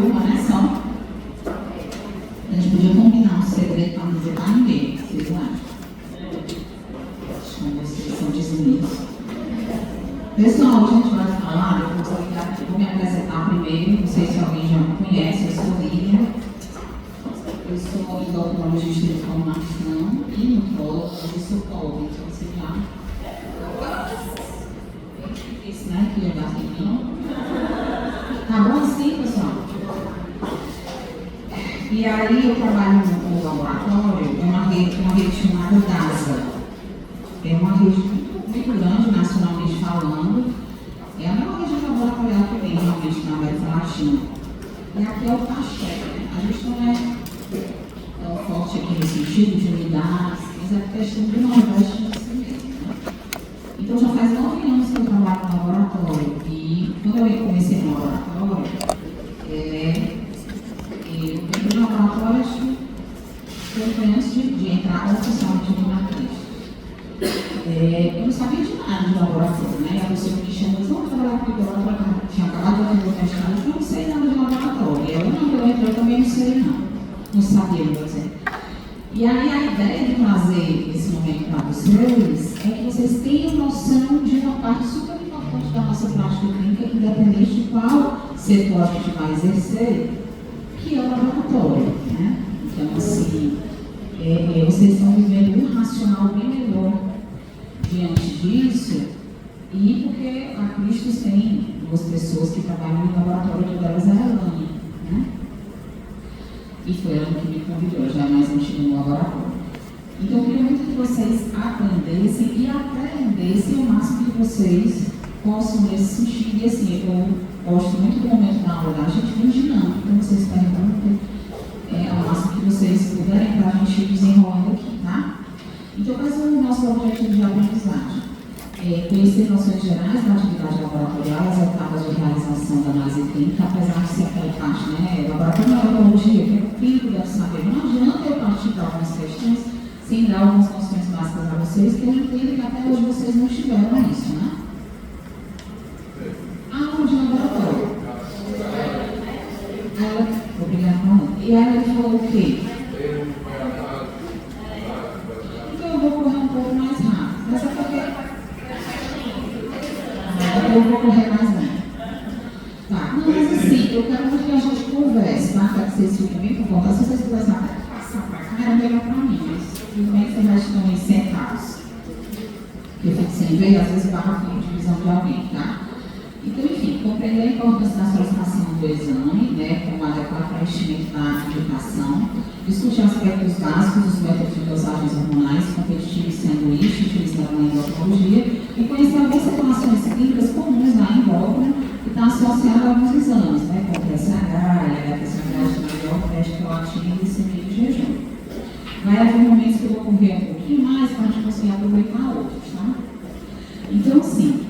uma, né? Só. A gente podia combinar um segredo para não dizer para ninguém, vocês não acham? Acho que vocês são dizimistas. Pessoal, a gente vai falar, eu vou me apresentar primeiro, não sei se alguém já me conhece, eu sou Lívia. Eu sou endocrinologista de formação e nutróloga, eu sou pobre, então você já. Isso, né? Que eu já tenho. Tá bom assim, pessoal? E aí eu trabalho no laboratório, é uma rede chamada DASA. É uma rede muito grande, nacionalmente falando. É a maior rede laboratorial que tem realmente na América Latina. E aqui é o Pacheco, né? A gente não é tão forte aqui no sentido de unidades, mas é questão do Nordeste nesse mesmo. Né? Então já faz 9 anos que eu trabalho no laboratório. E quando eu comecei no laboratório, eu entrei no laboratório, foi antes de entrar oficialmente aqui na Cristo. Eu não sabia de nada de laboratório, né? A pessoa me chamou e disse, vamos trabalhar com o laboratório. Tinha acabado de fazer o mestrado, eu não sei nada de laboratório. Eu entrei também não sei não. Não sabia, vou dizer. E aí a ideia de trazer esse momento para vocês é que vocês tenham noção de uma parte super importante da nossa prática clínica, independente de qual setor a gente vai exercer, que é o laboratório, né? Então, assim, vocês estão vivendo um racional bem melhor diante disso, e porque a Cristo tem 2 pessoas que trabalham no laboratório, uma delas é a Elane, né? E foi ela que me convidou, já é mais antiga no laboratório. Então, eu queria muito que vocês aprendessem e aprendessem o máximo que vocês possam nesse sentido. E assim, eu gosto muito do momento da aula da gente bem dinâmico, então vocês perguntem ao máximo que vocês puderem para a gente ir desenrolando aqui, tá? Então, quais são os nossos objetivos de aprendizagem? Conhecer noções gerais da atividade laboratorial, as etapas de realização da análise clínica, apesar de ser aquela parte, né? Laboratório de neurologia, que o clínico deve saber. Não adianta eu partir para algumas questões sem dar algumas noções básicas a vocês, que eu entendo que até hoje vocês não tiveram isso, né? Aula de laboratório. Obrigada, e ela falou o quê? Então eu vou correr um pouco mais rápido. Mas é porque eu vou correr mais rápido. Tá, não, mas assim, eu quero muito que a gente converse, tá? Para que vocês fiquem bem com vontade. Se vocês começarem a passar para cá, é melhor para mim, mas infelizmente vocês já estão aí sentados. Eu fico sem ver, às vezes barra a divisão de alguém, tá? Então, enfim, compreender a importância da solicitação do exame, né, como adequado preenchimento da indicação, discutir aspectos básicos dos métodos de dosagens hormonais competitivos sendo isso, utilizado na endocrinologia, e conhecer algumas situações clínicas comuns na endócrina que está associada a alguns exames, né, como o PSH, a PSH de maior, teste proativo e glicemia de jejum. Vai haver momentos que eu vou correr um pouquinho mais para a gente conseguir aproveitar outros, tá? Então, assim,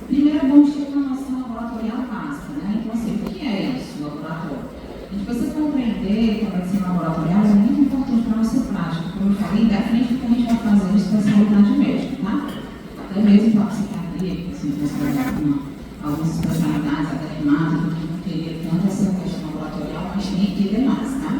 primeiro é bom ter uma noção laboratorial básica, né? Então, assim, o que é isso, laboratório? A gente precisa compreender que a medicina laboratorial é muito importante para a nossa prática. Como eu falei, independente do que a gente vai fazer em especialidade médica, tá? Até mesmo para a psiquiatria, que assim, algumas especialidades, até temática, que não teria tanto essa questão laboratorial, mas tem que ter mais, tá?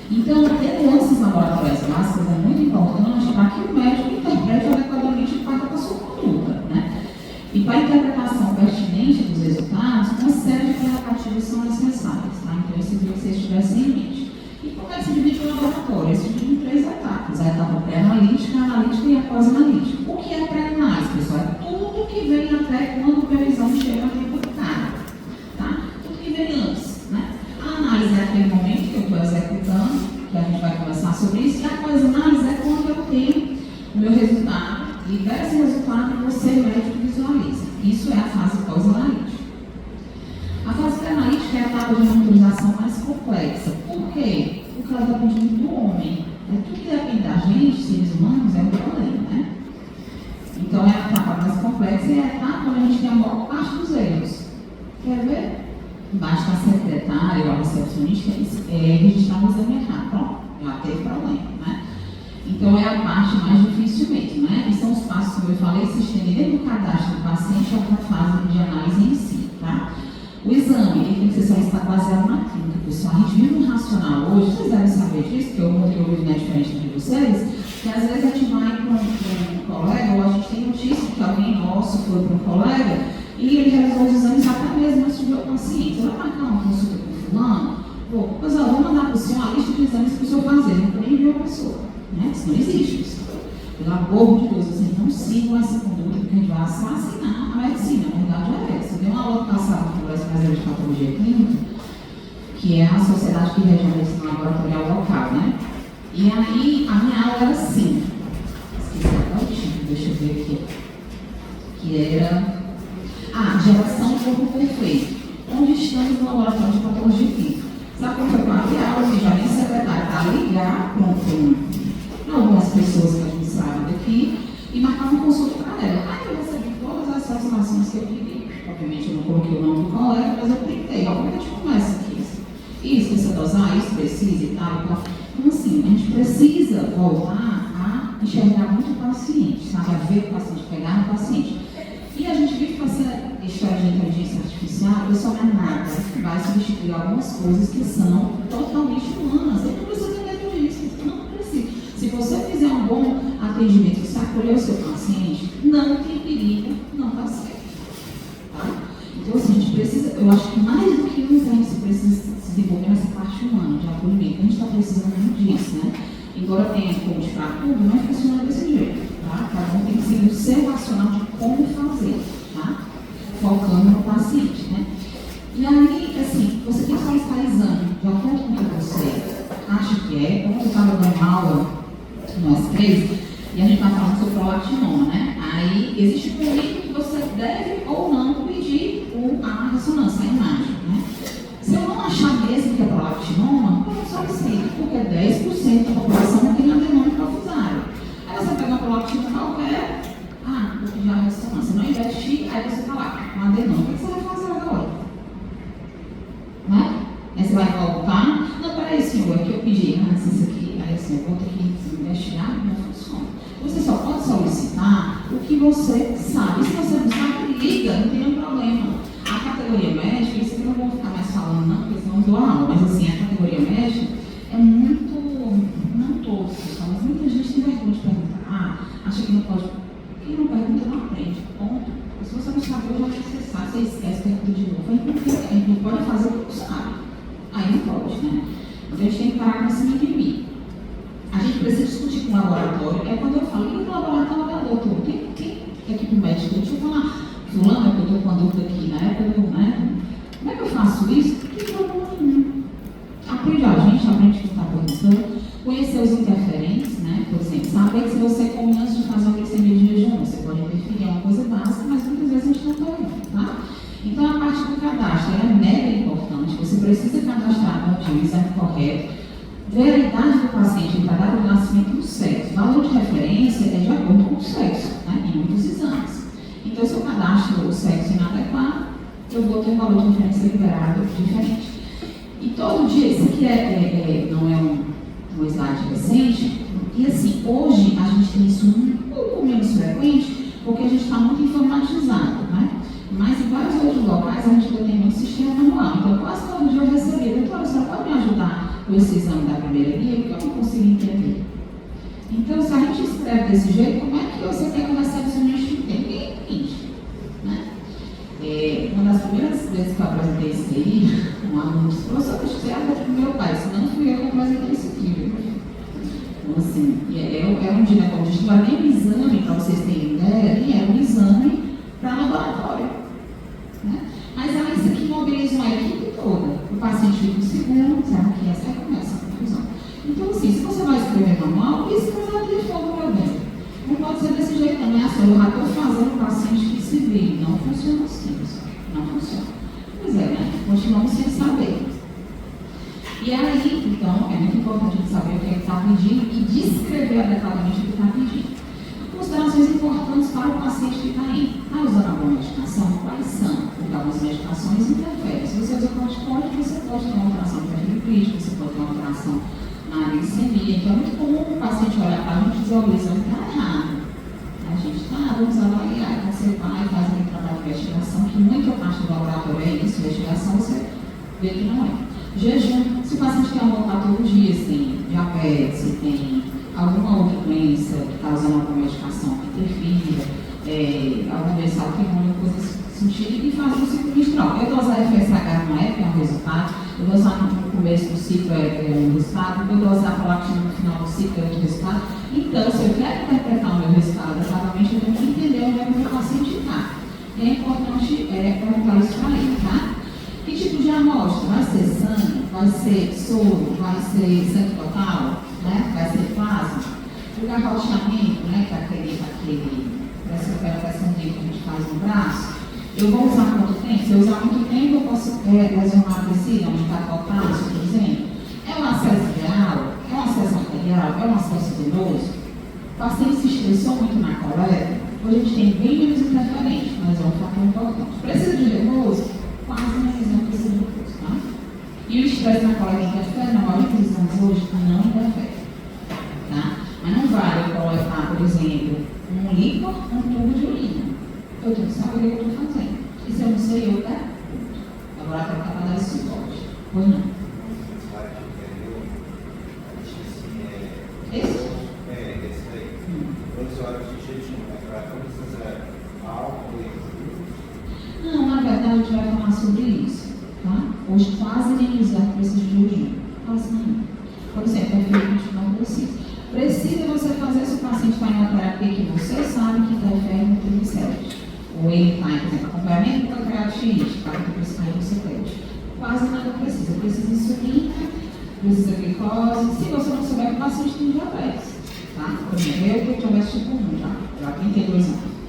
Então, ter nuances laboratoriais básicas é muito importante para que o médico interprete adequadamente e parta para a sua conduta, né? E para a interpretação pertinente dos resultados, uma série de prerrogativas são necessárias, tá? Então, isso é que vocês tivessem em mente. E como é que se divide o laboratório? Se divide em 3 etapas: a etapa pré-analítica, analítica e a pós-analítica. O que é pré-análise, pessoal? É tudo que vem até quando a previsão chega a tempo do cara, tá? Tudo que vem antes, né? A análise é aquele momento que eu estou executando, que a gente vai conversar sobre isso, e a pós-análise é quando eu tenho o meu resultado, libera esse resultado e você, médico, visualiza. Isso é a fase pós-analítica. A fase pré-analítica é a etapa de monitorização mais complexa. Por quê? Porque ela depende muito do homem. Tudo que depende da gente, seres humanos, é um problema, né? Então é a etapa mais complexa e é a etapa onde a gente tem a maior parte dos erros. Quer ver? Basta a secretária ou a recepcionista registrar um exame errado. Pronto, já teve problema, né? Então é a parte mais difícil mesmo, né? E são os passos, como eu falei, que se estendem desde o cadastro do paciente até a fase de análise em si, tá? O exame, ele tem que nutrição está baseada na química, pessoal. A gente vive um racional hoje, vocês devem saber disso, que o mundo que eu vivo não é diferente de vocês, que às vezes a gente vai para um colega, ou a gente tem notícia que alguém nosso foi para um colega, e ele realizou os exames até mesmo antes de ver o paciente. Você vai marcar uma consulta com o fulano? Pois eu vou mandar para o senhor a lista de exames para o senhor fazer, não nem viu a pessoa. Né? Isso não existe, isso. Pelo amor de Deus, vocês não sigam essa conduta, porque a gente vai assassinar a medicina. A verdade é essa. Deu uma aula passada no Congresso Brasileiro de Patologia Clínica, que é a sociedade que rege a medicina laboratorial local, né? E aí, a minha aula era assim. Esqueci até o título, deixa eu ver aqui. Que era... geração do corpo perfeito. Onde estamos no laboratório de patologia clínica. Sabe como foi com a minha aula? Que já nem secretária para ligar para algumas pessoas que a gente sabe daqui e marcar uma consulta para ela. Aí eu recebi todas as informações que eu pedi. Obviamente eu não coloquei o nome do colega, mas eu printei. Como é que a gente começa aqui? Isso precisa dosar, isso precisa e tal, e tal. Então assim, a gente precisa voltar a enxergar muito o paciente, sabe? A ver o paciente, pegar no paciente. E a gente vive com essa história de inteligência artificial, o pessoal não é nada, vai substituir algumas coisas que são totalmente humanas. Ele não precisa ter medo disso, não precisa. Se você fizer um bom atendimento, você acolher o seu paciente, não tem perigo, não está certo. Tá? Então, assim, a gente precisa, eu acho que mais do que um tempo, você precisa se desenvolver nessa parte humana de acolhimento. A gente está precisando muito disso, né? Embora tenha como de para tudo, não funciona desse jeito. Tá? Cada um tem que seguir o seu racional de como fazer, tá? Focando no paciente, né? E aí, assim, você tem que solicitar exame de acordo com o que você acha que é. Como eu estava dando aula, nós três, e a gente está falando sobre prolactinoma, né? Aí, existe um período que você deve ou não pedir a ressonância, a imagem, né? Se eu não achar mesmo que é prolactinoma, eu não solicito, porque 10% da população não tem adenoma profusário. Aí você pega uma prolactina qualquer, vou pedir a ressonância. Não investir, aí você está lá, com adenoma. O que você vai fazer agora? Né? Aí você vai voltar. Não, peraí, senhor, é que eu pedi antes isso aqui. Aí assim, eu vou ter que investigar, não funciona. Você só pode solicitar o que você sabe. Se você não sabe, liga, não tem nenhum problema. A categoria médica, isso eu não vou ficar mais falando, não, porque senão eu dou aula, mas assim, a categoria médica é muito, não todos, pessoal, mas muita gente tem vergonha de perguntar. Acha que não pode. Quem não pergunta não aprende, ponto. Se você não sabe, hoje você sabe, você esquece, pergunta de novo. A gente não pode fazer o que não sabe. Aí não pode, né? Então a gente tem que parar com esse mimimi. A gente precisa discutir com o laboratório. É quando eu falo, e o laboratório, doutor, quem é aqui pro médico? Deixa eu falar, fulano, é que eu estou com a dúvida aqui, né? Como é que eu faço isso? Não tem problema nenhum. Aprende a gente o que está perguntando. Conhecer os interferentes, né? Por exemplo, saber que se você come antes de fazer uma glicemia de jejum, você pode interferir, é uma coisa básica, mas muitas vezes a gente não está vendo, tá? Então, a parte do cadastro é mega importante. Você precisa cadastrar o exame correto, ver a idade do paciente, a data do nascimento e o sexo. O valor de referência é de acordo com o sexo, né? Em muitos exames. Então, se eu cadastro o sexo inadequado, eu vou ter um valor de referência liberado diferente. E todo dia, isso aqui não é um slide recente, e assim, hoje a gente tem isso um pouco menos frequente, porque a gente está muito informatizado, né? Mas em vários outros locais a gente ainda tem muito sistema manual. Então, quase todo dia eu recebi, doutora, você pode me ajudar com esse exame da primeira guia, porque eu não consigo entender. Então, se a gente escreve desse jeito, como é que você quer que o recepcionista entenda? Ninguém entende, né? Uma das primeiras vezes que eu apresentei isso aí, um aluno disse, professor, deixa eu tirar a foto do meu pai, senão fui eu que apresentei isso aqui. Então, assim, é um ginecologista, não era nem um exame, para vocês terem ideia, era um exame para laboratório. Né? Mas aí isso aqui mobiliza uma equipe toda. O paciente fica seguro, será que essa começa a confusão. Então, assim, se você vai escrever manual, escreva de fogo, meu bem. Não pode ser desse jeito também, assim, eu já estou fazendo o paciente que se vire. Não funciona assim, pessoal. Não funciona. Pois é, né? Continuamos sem saber. E aí, então, é muito importante a gente saber o que ele está pedindo e descrever adequadamente o que está pedindo. Considerações importantes para o paciente que está aí. Está usando alguma medicação? Quais são? Porque algumas medicações interferem. Se você usa corticoide, você pode ter uma alteração do perfil crítico, você pode ter uma alteração na glicemia. Então, é muito comum o paciente olhar para a gente e dizer, olha, isso está errado. A gente vamos avaliar. Então, você vai e faz aquele trabalho de investigação, que muita parte do laboratório é isso, investigação, você vê que não é. Jejum, se o paciente tem alguma patologia, se tem diabetes, se tem alguma outra doença que está usando alguma medicação que interfira, alguma doença autoimune, coisa nesse sentido, e fazer um ciclo menstrual. Eu dosar FSH não é um resultado, eu dosar no começo do ciclo é um resultado, eu dosar prolactina no final do ciclo é outro resultado. Então, se eu quero interpretar o meu resultado adequadamente, eu tenho que entender onde é que o meu paciente está. E é importante perguntar isso para ele, tá? Que tipo de amostra? Vai ser sangue? Vai ser soro? Vai ser sangue total? Né? Vai ser plasma? O garrochamento, né? Que é essa operação que a gente faz no braço. Eu vou usar quanto tempo? Se eu usar muito tempo, eu posso lesionar a tecido, aumentar a potássio, por exemplo. É um acesso real? É um acesso arterial? É um acesso venoso? O paciente se estressou muito na coleta? Hoje a gente tem bem menos interferente, mas é um fator importante. Precisa de repouso? Quase não precisa de repouso, tá? E o estresse na coleta interfere? Na maioria dos exames hoje não interfere, tá? Mas não vale eu coletar, por exemplo, um líquor, um tubo de urina. Eu tenho que saber o que eu estou fazendo. E se eu não sei, eu pergunto. Agora para cá para dar esse suporte. Pois não. Esse? Esse aí. 12 horas de jejum, para todas as álcool e não, na verdade a gente vai falar sobre isso, tá? Hoje quase nenhum exame precisa de jejum. Quase nenhum. Por exemplo, a gente não precisa. Precisa você fazer se o paciente está em uma terapia que você sabe que interfere no triglicérides. Ou ele está em, por exemplo, acompanhamento com pancreatite, para que precisa de glicose. Quase nada precisa. Precisa de insulina, precisa de glicose. Se você não souber, o paciente tem diabetes. Tá? Por exemplo, eu tenho diabetes tipo 1 já há 32 anos.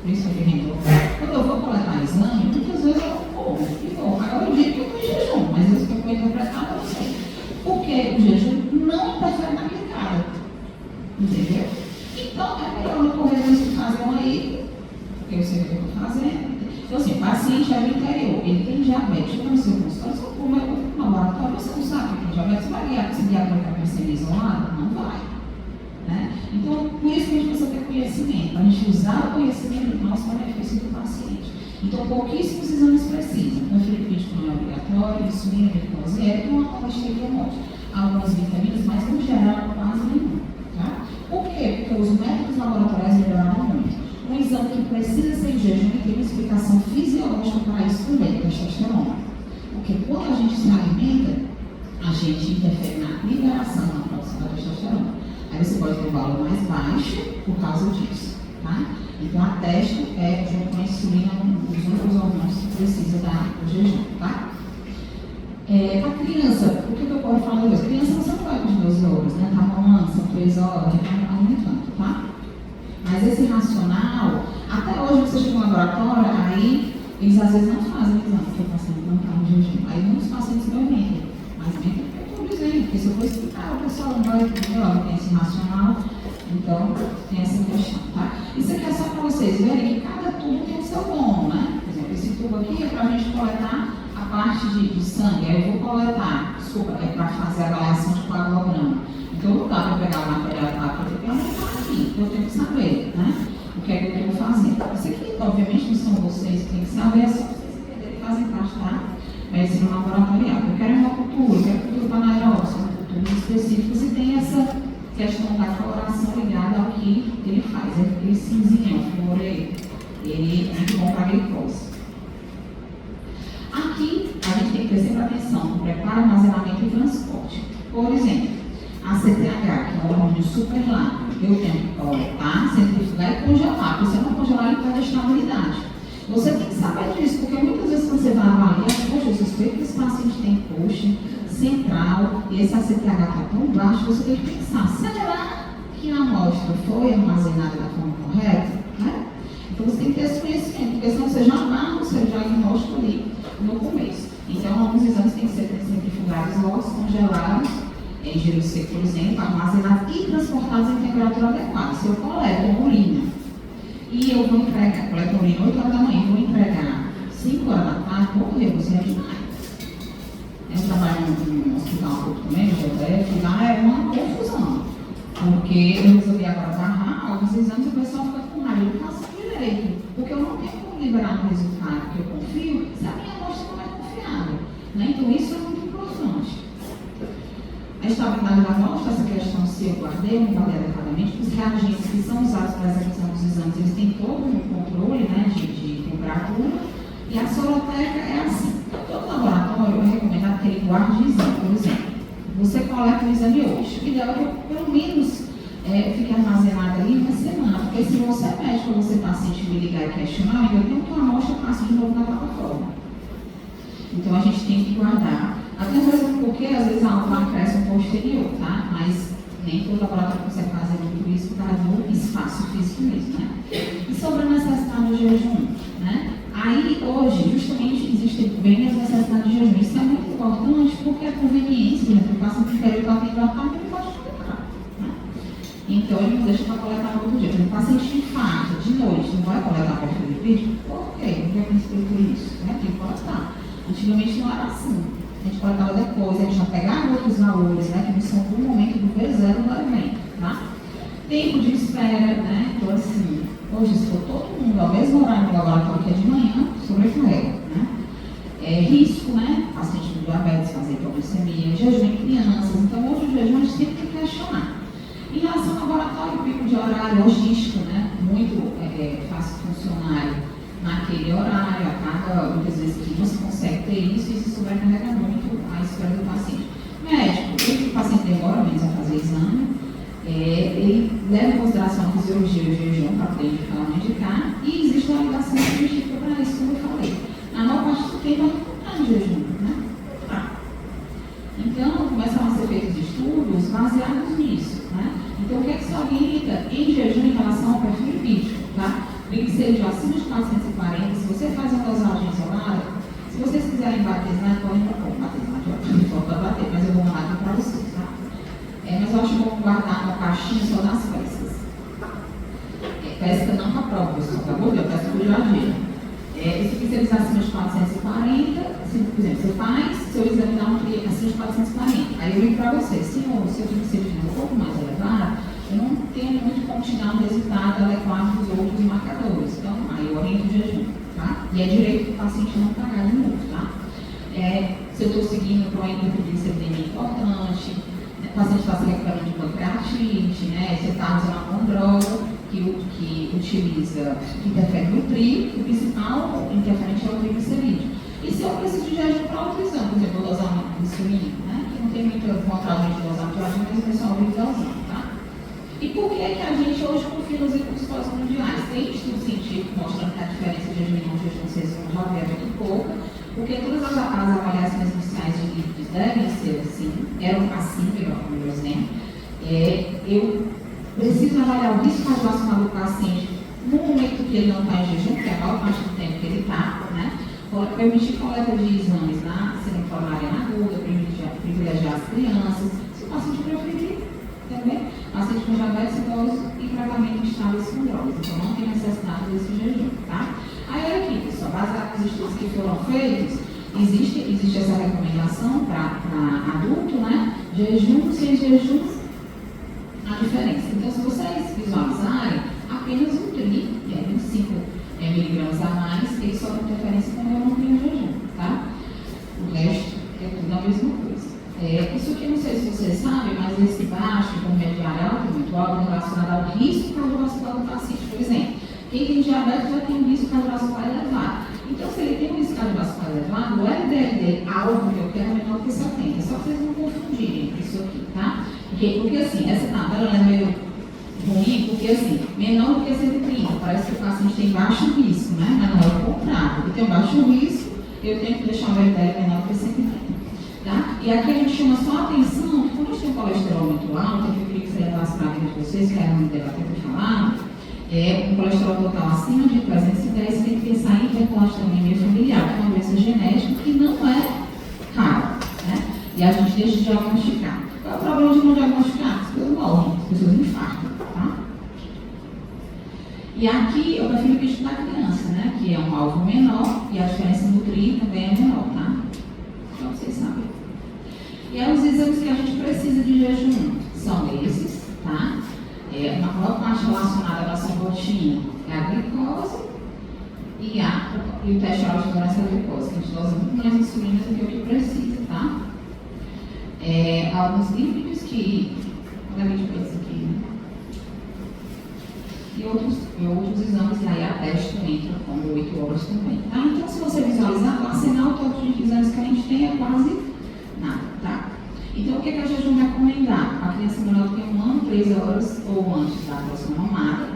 Por isso que eu quando eu vou coletar exame, muitas vezes eu como. E bom, agora eu digo que eu estou em jejum, mas isso que eu vou interpretar para você. Porque o jejum não interfere na glicada. Entendeu? Então, é melhor não correr risco de fazer uma aí, porque eu sei o que eu estou fazendo. Então, assim, o paciente é do interior, ele tem diabetes, eu não sei como está, só como eu no laboratório, você não sabe que tem diabetes, você vai guiar, se guiar para a glicemia isolada? Não vai. Né? Então, por isso que a gente precisa ter conhecimento, a gente usar o conhecimento do nosso benefício do paciente. Então, pouquíssimos exames precisam. Então, filipídico não é obrigatório, insulina, glicose, uma colesteria monte. Algumas vitaminas, mas no geral, quase nenhum. Tá? Por quê? Porque os métodos laboratoriais melhoraram muito. Um exame que precisa ser em jejum e tem uma explicação fisiológica para isso também, testosterona. Porque quando a gente se alimenta, a gente interfere na liberação da produção da testosterona. Aí você pode ter um valor mais baixo por causa disso, tá? Então a testo junto com a insulina, os outros hormônios que precisa do jejum, tá? A criança, o que eu posso falar hoje? Criança você não vai com 12 horas, né? Tá mamando, são 3 horas, tá aumentando, tá? Mas esse racional, até hoje você chega no laboratório, aí eles às vezes não fazem exame, porque o paciente não está no jejum. Aí muitos pacientes não mentem, mas mentem porque eu estou dizendo, porque se eu for explicar, o pessoal não vai entender, ó, tem esse racional, então tem essa questão, tá? Isso aqui é só para vocês verem que cada tubo tem o seu bom, né? Por exemplo, esse tubo aqui é para a gente coletar a parte de sangue, aí eu vou coletar, é para fazer a avaliação de coagulograma. Então não dá para pegar o material da PTP, não está aqui, eu tenho que saber, né? O que é que eu estou fazendo. Isso aqui, obviamente, não são vocês que têm que saber, é só vocês entenderem que fazem parte da medicina laboratorial. Eu quero uma cultura, eu quero cultura panaeróbica, são culturas específicas e tem essa questão da coloração ligada ao que ele faz. Aquele cinzinho, o fluor, ele é muito bom para a glicose. Aqui, a gente tem que ter sempre atenção no preparo, armazenamento e transporte. Por exemplo, a CTH, que é um hormônio super lábil, eu tenho que coletar, centrifugar e congelar, porque se eu não congelar, ele perde a estabilidade. Você tem que saber disso, porque muitas vezes quando você vai avaliar, poxa, eu suspeito que esse paciente tem coxa central e esse ACTH está tão baixo, você tem que pensar, será que a amostra foi armazenada da forma correta? Né? Então você tem que ter esse conhecimento, porque senão você já marca o seu diagnóstico ali no começo. Então, alguns exames têm que ser centrifugados logo, congelados, em gelo seco, por exemplo, armazenados e transportados em temperatura adequada. Se eu coleto uma urina e eu vou entregar, coleto urina 8 horas da manhã e vou entregar 5 horas da tarde, vou correr, você é demais. Eu trabalho no hospital público também, no GDF, lá é uma confusão. Porque eu resolvi agora barrar alguns exames e o pessoal fica com raiva, eu não faço direito, porque eu não tenho como liberar um resultado que eu confio se a minha amostra não é confiável. Né? Então, isso é muito importante. A estabilidade da amostra, essa questão se eu guardei ou não guardei adequadamente, os reagentes que são usados para a execução dos exames, eles têm todo um controle, né, de temperatura, e a soroteca é assim. Todo laboratório, eu recomendo que ele guarde o exame, por exemplo. Você coleta o exame hoje, o ideal é que pelo menos fique armazenado ali uma semana, porque se você é médico ou você paciente me ligar e questionar, eu tenho que a amostra passe de novo na plataforma. Então a gente tem que guardar. Até mesmo porque às vezes há um acréscimo posterior, tá? Mas nem todo laboratório consegue fazer muito isso por causa do espaço físico mesmo, né? E sobre a necessidade de jejum, né? Aí hoje, justamente, existe bem a necessidade de jejum. Isso é muito importante porque a conveniência, né? O paciente quer ir para o tratamento, ele pode coletar, né? Então ele não deixa para coletar no outro dia. O paciente infarta de noite, não vai coletar perfil lipídico? Por quê? Não vai explicar isso, né? Tem que coletar. Antigamente não era assim. A gente coletava depois, a gente já pegava outros valores, né, que não são do momento do V0 do evento, tá? Tempo de espera, né? Então, assim, hoje, se for todo mundo ao mesmo horário no laboratório que é de manhã, sobrecarrega, né? Risco, né? Paciente com diabetes, fazer hipoglicemia, jejum em crianças. Então, hoje o jejum a gente tem que questionar. Em relação ao laboratório, pico de horário, logístico, né? Muito fácil funcionário naquele horário, muitas vezes que você consegue ter isso, e isso sobrecarrega muito a espera do paciente. Médico, se o paciente demora menos a fazer exame, ele leva em consideração a fisiologia e o jejum para poder indicar ou não indicar, e existe uma ligação científica para isso, como eu falei. Na maior parte do tempo, não está em jejum, né? Então, começam a ser feitos estudos baseados nisso, né? Então, o que é que se orienta em jejum em relação ao perfil lipídico, tá? Triglicéridos acima de 440, se você faz uma dosagem isolada, se vocês quiserem bater, podem bater, mas eu vou mandar aqui para vocês, tá? Mas eu acho bom guardar uma caixinha só das peças. Pesca não para prova, pessoal, tá bom? Eu peço por jardim. Esse triglicéridos acima de 440, por exemplo, você faz seu exame dá acima de 440. Aí eu ligo para você, senhor, o seu triglicéridos é um pouco mais elevado, eu não tenho muito como te dar um resultado adequado dos outros marcadores. Então, aí eu oriento o jejum, tá? E é direito do paciente não pagar de novo, tá? Se eu estou seguindo para uma hiperglicemia importante, o paciente está se recuperando de pancreatite, né? Você está usando alguma droga que utiliza, que interfere no tri, o principal interferente é o triglicerídeo. E se eu preciso de jejum para outro exame, por exemplo, eu vou usar uma insulina, né? Que não tem muita vontade de usar jejum, mas o pessoal vive usando, tá? E por que a gente hoje confia nos recursos mundiais? Tem estudo científico mostrando que a diferença de jejum e não jejum sexual é muito pouca, porque todas as avaliações iniciais de lípidos devem ser assim, eram assim, melhor como exemplo. Eu preciso avaliar o risco cardiovascular do paciente no momento que ele não está em jejum, que é a maior parte do tempo que ele está, né? Permitir coleta de exames na síndrome coronariana aguda, privilegiar as crianças, se o paciente preferir, também, paciente com diabetes idoso e tratamento estável com drogas. Então não tem necessidade desse jejum, tá? Aí olha aqui, pessoal, baseado nos estudos que foram feitos, existe essa recomendação para adulto, né? Jejum, sem jejum, a diferença. Então, se vocês visualizarem, apenas um tri, que é 25 miligramas a mais, ele só tem interferência quando eu não tenho jejum, tá? O resto é tudo a mesma coisa. Isso aqui, não sei se vocês sabem, mas esse baixo, intermediário alto, muito alto, relacionado ao risco cardiovascular do paciente. Por exemplo, quem tem diabetes já tem um risco cardiovascular elevado. Então, se ele tem um risco cardiovascular elevado, o LDL dele, alvo que eu quero, é menor que 70. Só para vocês não confundirem isso aqui, tá? Porque assim, essa tabela é meio ruim, porque assim, menor do que 130, parece que o paciente tem baixo risco, né? Mas não é o contrário. Ele tem um baixo risco, eu tenho que deixar o LDL menor do que 130. Tá? E aqui a gente chama só a atenção que quando a gente tem um colesterol muito alto, que eu queria que você levasse para a vida de vocês, que era um debate que eu falar, um colesterol total acima de 310, você tem que pensar em hipercolesterolemia familiar, que é uma doença genética que não é rara, né? E a gente deixa de diagnosticar. Qual é o problema de não diagnosticar? As pessoas morrem, as pessoas infartam, tá? E aqui eu prefiro que da criança, né? Que é um alvo menor e a diferença no tri também é menor, tá? Então vocês sabem. E aí os exames que a gente precisa de jejum são esses, tá? Uma maior parte relacionada à nossa rotina é a glicose e o teste oral de tolerância à glicose, que a gente usa muito mais insulina do que o que precisa. alguns lípidos que, quando a gente vê isso aqui, né? E outros exames, e aí a teste entra como 8 horas também, tá? Então, se você visualizar, o arsenal todo de exames que a gente tem é quase nada, tá? Então, o que a gente vai recomendar? A criança menor que tem 1 ano, 3 horas ou antes da próxima mamada,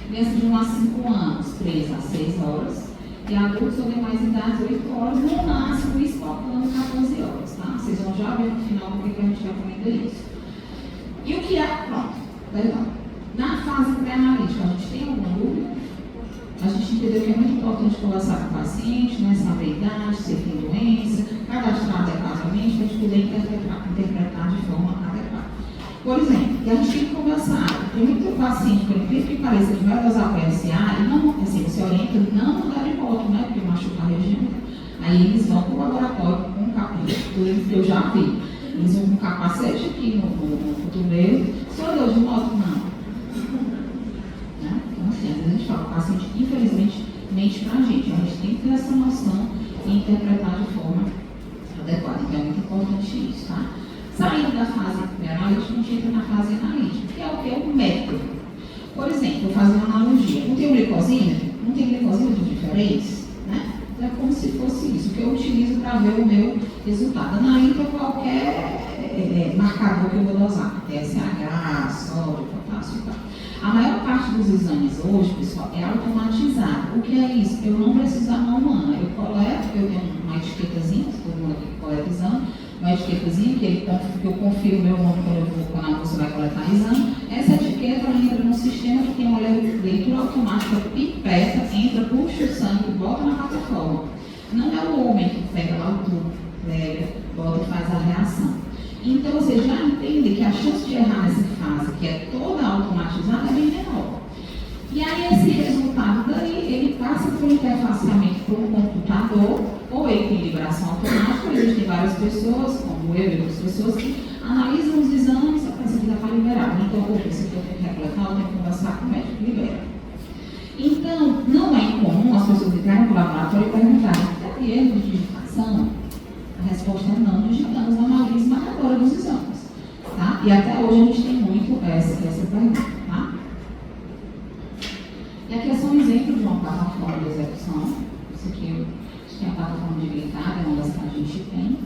criança de 1 a 5 anos, 3 a 6 horas, e adultos ou demais idades, 8 horas, no máximo, exportando 14 horas, tá? Vocês vão já ver no final por que a gente recomenda isso. E o que é? Pronto, legal. Na fase pré-analítica, a gente tem alguma dúvida? A gente entendeu que é muito importante conversar com o paciente, né, saber a idade, se tem doença, cadastrar adequadamente para a gente poder interpretar de forma adequada. Por exemplo, e a gente tem que conversar. Tem muito paciente, por incrível que pareça, que vai usar o PSA e não, assim, você orienta não mudar de volta, né, porque machuca a região. Aí eles vão para o laboratório com um capacete, eu já vi. Eles vão com um capacete aqui no cotovelo. Só deu de moto? Não. Então, assim, às vezes a gente fala, o paciente, infelizmente, mente pra gente. A gente tem que ter essa noção e interpretar de forma adequada. Então, é muito importante isso, tá? Saindo da fase pré-analítica, a gente entra na fase analítica, que é o que? O método. Por exemplo, vou fazer uma analogia. Não tem um glicosímetro? Não tem glicosímetro diferente, né? Então, é como se fosse isso, que eu utilizo para ver o meu resultado. Analítica qualquer marcador que eu vou dosar. TSH, sódio, potássio e tal. A maior parte dos exames hoje, pessoal, é automatizado. O que é isso? Eu não preciso da mão humana. Eu coleto, eu tenho uma etiquetazinha, todo mundo aqui coleta exame, uma etiquetazinha que eu confiro o meu nome quando a moça vai coletar exame. Essa etiqueta entra no sistema que tem uma leitura automática, pipeta, entra, puxa o sangue, bota na plataforma. Não é o homem que pega lá o tubo, pega, bota e faz a reação. Então, você já entende que a chance de errar nessa fase, que é toda automatizada, é bem menor. E aí, esse resultado daí, ele passa por interfaceamento por um computador, ou ele tem liberação automática, existem várias pessoas, como eu e outras pessoas, que analisam os exames, a esse aqui já está liberado. Então, esse aqui eu tenho que recoletar, eu tenho que conversar com o médico que libera. Então, não é incomum as pessoas entrarem no laboratório e perguntarem, tem erro de digitação? A resposta é não, digitamos na matriz esmagadora dos exames, tá? E até hoje a gente tem muito essa pergunta, tá? E aqui é só um exemplo de uma plataforma de execução. Isso aqui tem a plataforma de glicada, é uma das que a gente tem.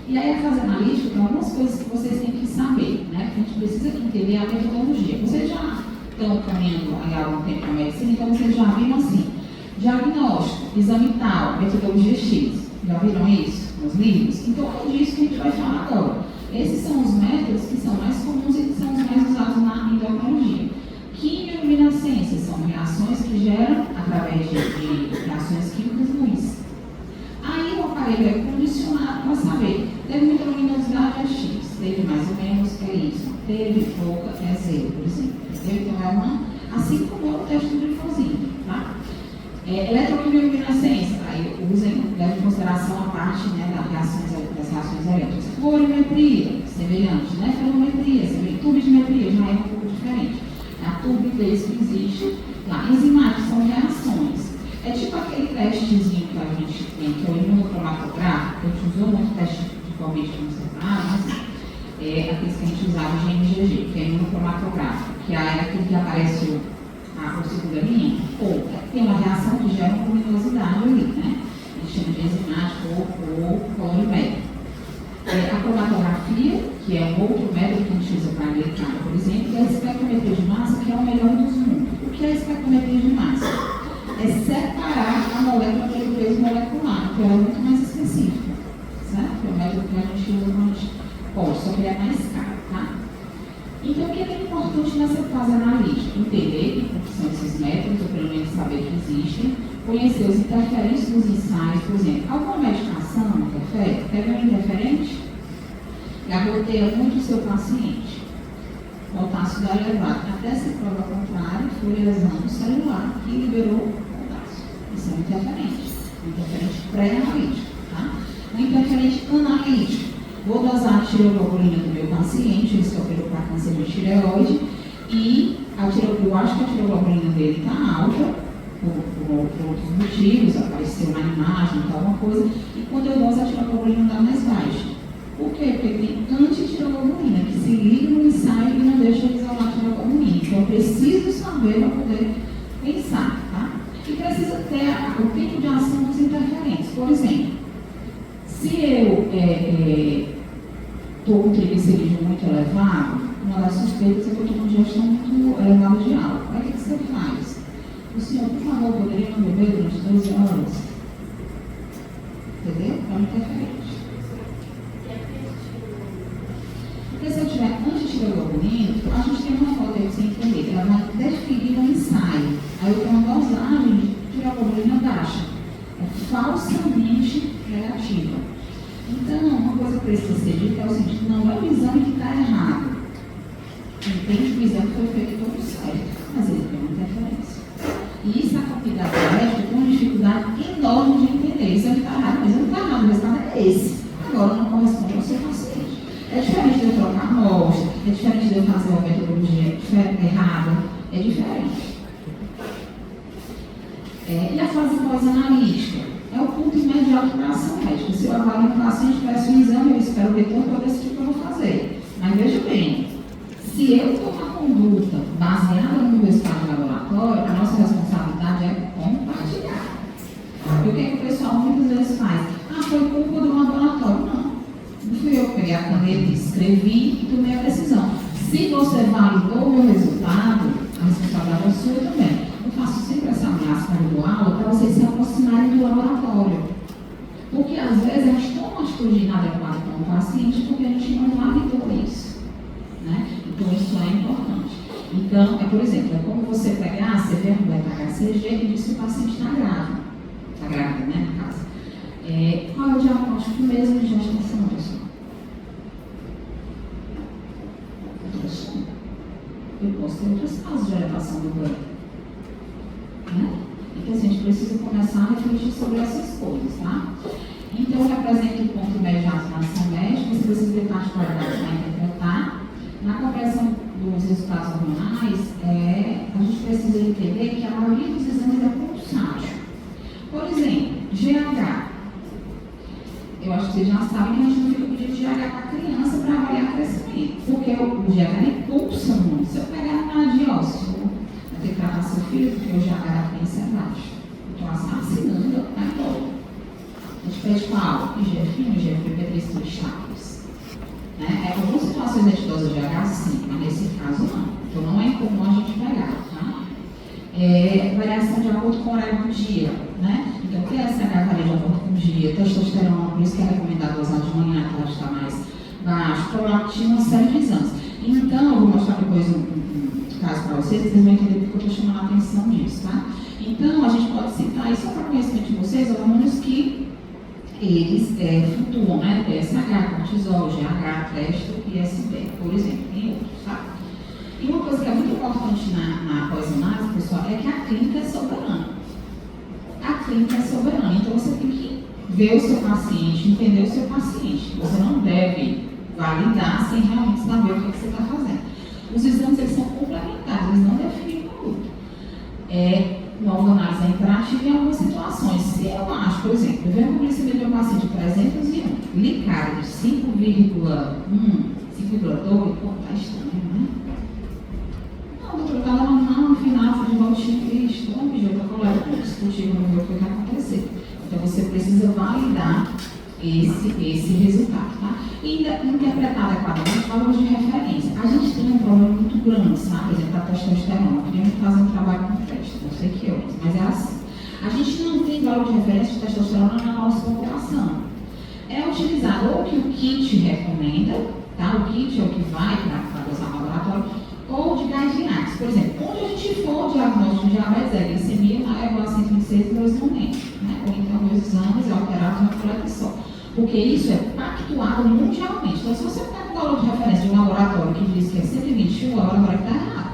E aí a fase analítica tem algumas coisas que vocês têm que saber, né? Que a gente precisa entender a metodologia. Vocês já estão caminhando há algum tempo com a medicina, então vocês já viram assim, diagnóstico, exame tal, metodologia X. Já viram isso nos livros? Então é disso que a gente vai falar agora. Esses são os métodos que são mais comuns e que são os mais usados na endocrinologia. Quimiluminescência são reações que geram, através de reações químicas, luz. Aí o aparelho é condicionado para saber, teve muita luminosidade, é X, teve mais ou menos, é Y, teve pouca, é 0, por exemplo. Então é uma, assim como é o teste do glifosímetro, tá? Eletroquimiluminescência, aí leva em consideração a parte, né, das reações elétricas. Fluorimetria, semelhante, né? Ferrometria, semelhante. Turbidimetria já é um pouco diferente. A turbidez que existe lá. Enzimáticos são reações. É tipo aquele testezinho que a gente tem, que é o imunocromatográfico, que a gente usou muito teste de Covid no separado, mas aqueles que a gente usava de GMGG, que é imunocromatográfico, que é aquele que aparece a segunda linha, ou tem uma reação que gera uma luminosidade ali, né? A gente chama de enzimático ou colorimétrico. A cromatografia, que é um outro método que a gente usa para a glicada, por exemplo, e a espectrometria de massa, que é o melhor dos mundos. O que é a espectrometria de massa? É separar a molécula pelo peso molecular, que ela é muito mais específica, certo? É o método que a gente usa quando a gente pode, só que ele é mais caro, tá? Então, o que é importante nessa fase analítica? Entender o que são esses métodos, ou pelo menos saber que existem, conhecer os interferentes dos ensaios, por exemplo, alguma medicação interfere? Pega um interferente, gagoteia muito o seu paciente, potássio dá elevado, até se prova contrária, foi lesão celular que liberou potássio. Isso é um interferente pré-analítico, tá? Um interferente analítico. Vou dosar a tireoglobulina do meu paciente, isso operou para câncer de tireoide, e eu acho que a tireoglobulina dele está alta, por outros motivos, apareceu na imagem, tal, alguma coisa, e quando eu doso a tireoglobulina dá mais baixa. Por quê? Porque ele tem Se eu estou com triglicerídeo muito elevado, uma das suspeitas é que eu estou com digestão muito elevada de álcool. Aí o que você faz? O senhor, por favor, poderia não beber durante 12 horas? Entendeu? É uma interferência. Porque se eu tiver antitireoglobulínico, a gente tem uma foto aí para você entender, que ela vai definir um ensaio. Aí eu tenho uma dosagem de tireoglobulina baixa. É falsamente negativa. Então, uma coisa que precisa ser dita é o seguinte, não é o exame que está errado. Entende que o exame foi feito todo certo, mas ele tem uma interferência. E isso a comunidade médica tem uma dificuldade enorme de entender. O exame está errado, mas o exame está errado, o resultado é esse. Agora não corresponde ao seu paciente. É diferente de eu trocar amostra, é diferente de eu fazer uma metodologia errada, é diferente. E a fase pós-analítica? É o ponto imediato para a ação médica. Se eu avalio um paciente, peço um exame, eu espero depois para decidir o que eu vou fazer. Mas veja bem, se eu estou uma conduta baseada no resultado do laboratório, a nossa responsabilidade é compartilhar. E o que o pessoal muitas vezes faz? Ah, foi culpa do laboratório. Não fui eu que peguei a caneta, escrevi e tomei a decisão. Se você validou o meu resultado, a responsabilidade é sua também. Eu faço sempre essa ameaça individual para vocês se aproximarem do laboratório. Porque às vezes a gente toma uma atitude inadequada com o paciente porque a gente não validou isso. Né? Então isso é importante. Então, por exemplo, é como você pegar, você vê um beta-HCG e diz que o paciente está grávida. Está grávida, né, no caso. Qual é o diagnóstico mesmo de gestação, pessoal? Ultrassom. Eu posso ter outras causas de elevação do banco. Né? Então, assim, a gente precisa começar a refletir sobre essas coisas, tá? Então, eu represento o ponto imediato na ação médica, você precisa ter particularidade para interpretar. Na compreensão dos resultados hormonais, a gente precisa entender que a maioria dos exames é pulsátil. Por exemplo, GH. Eu acho que vocês já sabem que a gente não fica pedindo GH para a criança para avaliar crescimento. Porque o GH ele pulsa muito. Se eu pegar uma dióxido, vai ter que tratar seu filho, porque o GH da criança é baixo. Então, assassinando, tá embora. A gente pede qual? IGF-1, IGF-PP3 são estáveis. Algumas situações a gente dosa GH sim, mas nesse caso não. Então, não é incomum a gente pegar, tá? Variação de acordo com o horário do dia, né? Então, TSH varia de acordo com o dia, testosterona, por isso que é recomendado usar de manhã, que ela está mais baixo, prolactina, uma série de exames. Então, eu vou mostrar depois um caso para vocês vão entender porque eu estou chamando a atenção disso, tá? Então, a gente pode citar, isso só para conhecimento de vocês, hormônios que eles flutuam, né? TSH, cortisol, GH, testo e SB, por exemplo, tem outros, tá? E uma coisa que é muito importante na pós-análise, pessoal, é que a clínica é soberana. A clínica é soberana, então você tem que ver o seu paciente, entender o seu paciente. Você não deve validar sem realmente saber o que você está fazendo. Os exames, eles são complementares, eles não definem conduta. Uma análise é interativa em algumas situações. Se eu acho, por exemplo, eu vejo uma glicemia de um paciente de 301, glicário de 5,1, 5,2, pô, tá estranho, né? Não, doutor, eu estava no final, fui de voltinha e fiz, vamos pedir outra colega para discutir, vamos ver o que vai acontecer. Então você precisa validar esse resultado, tá? E interpretar adequadamente valores de referência. A gente tem um problema muito grande, sabe? Por exemplo, a testosterona. Eu queria fazer um trabalho com teste, não sei que outros, mas é assim. A gente não tem valor de referência de testosterona na nossa população. É utilizado ou o que o kit recomenda, tá? O kit é o que vai para usar no laboratório, ou de guidelines. Por exemplo, onde a gente for o diagnóstico de diabetes é glicemia maior ou igual a 126 em 2 momentos, né? Ou então 2 exames alterados na coleta só. Porque isso é pactuado mundialmente. Então, se você pega o valor de referência de um laboratório que diz que é 121, o laboratório está errado.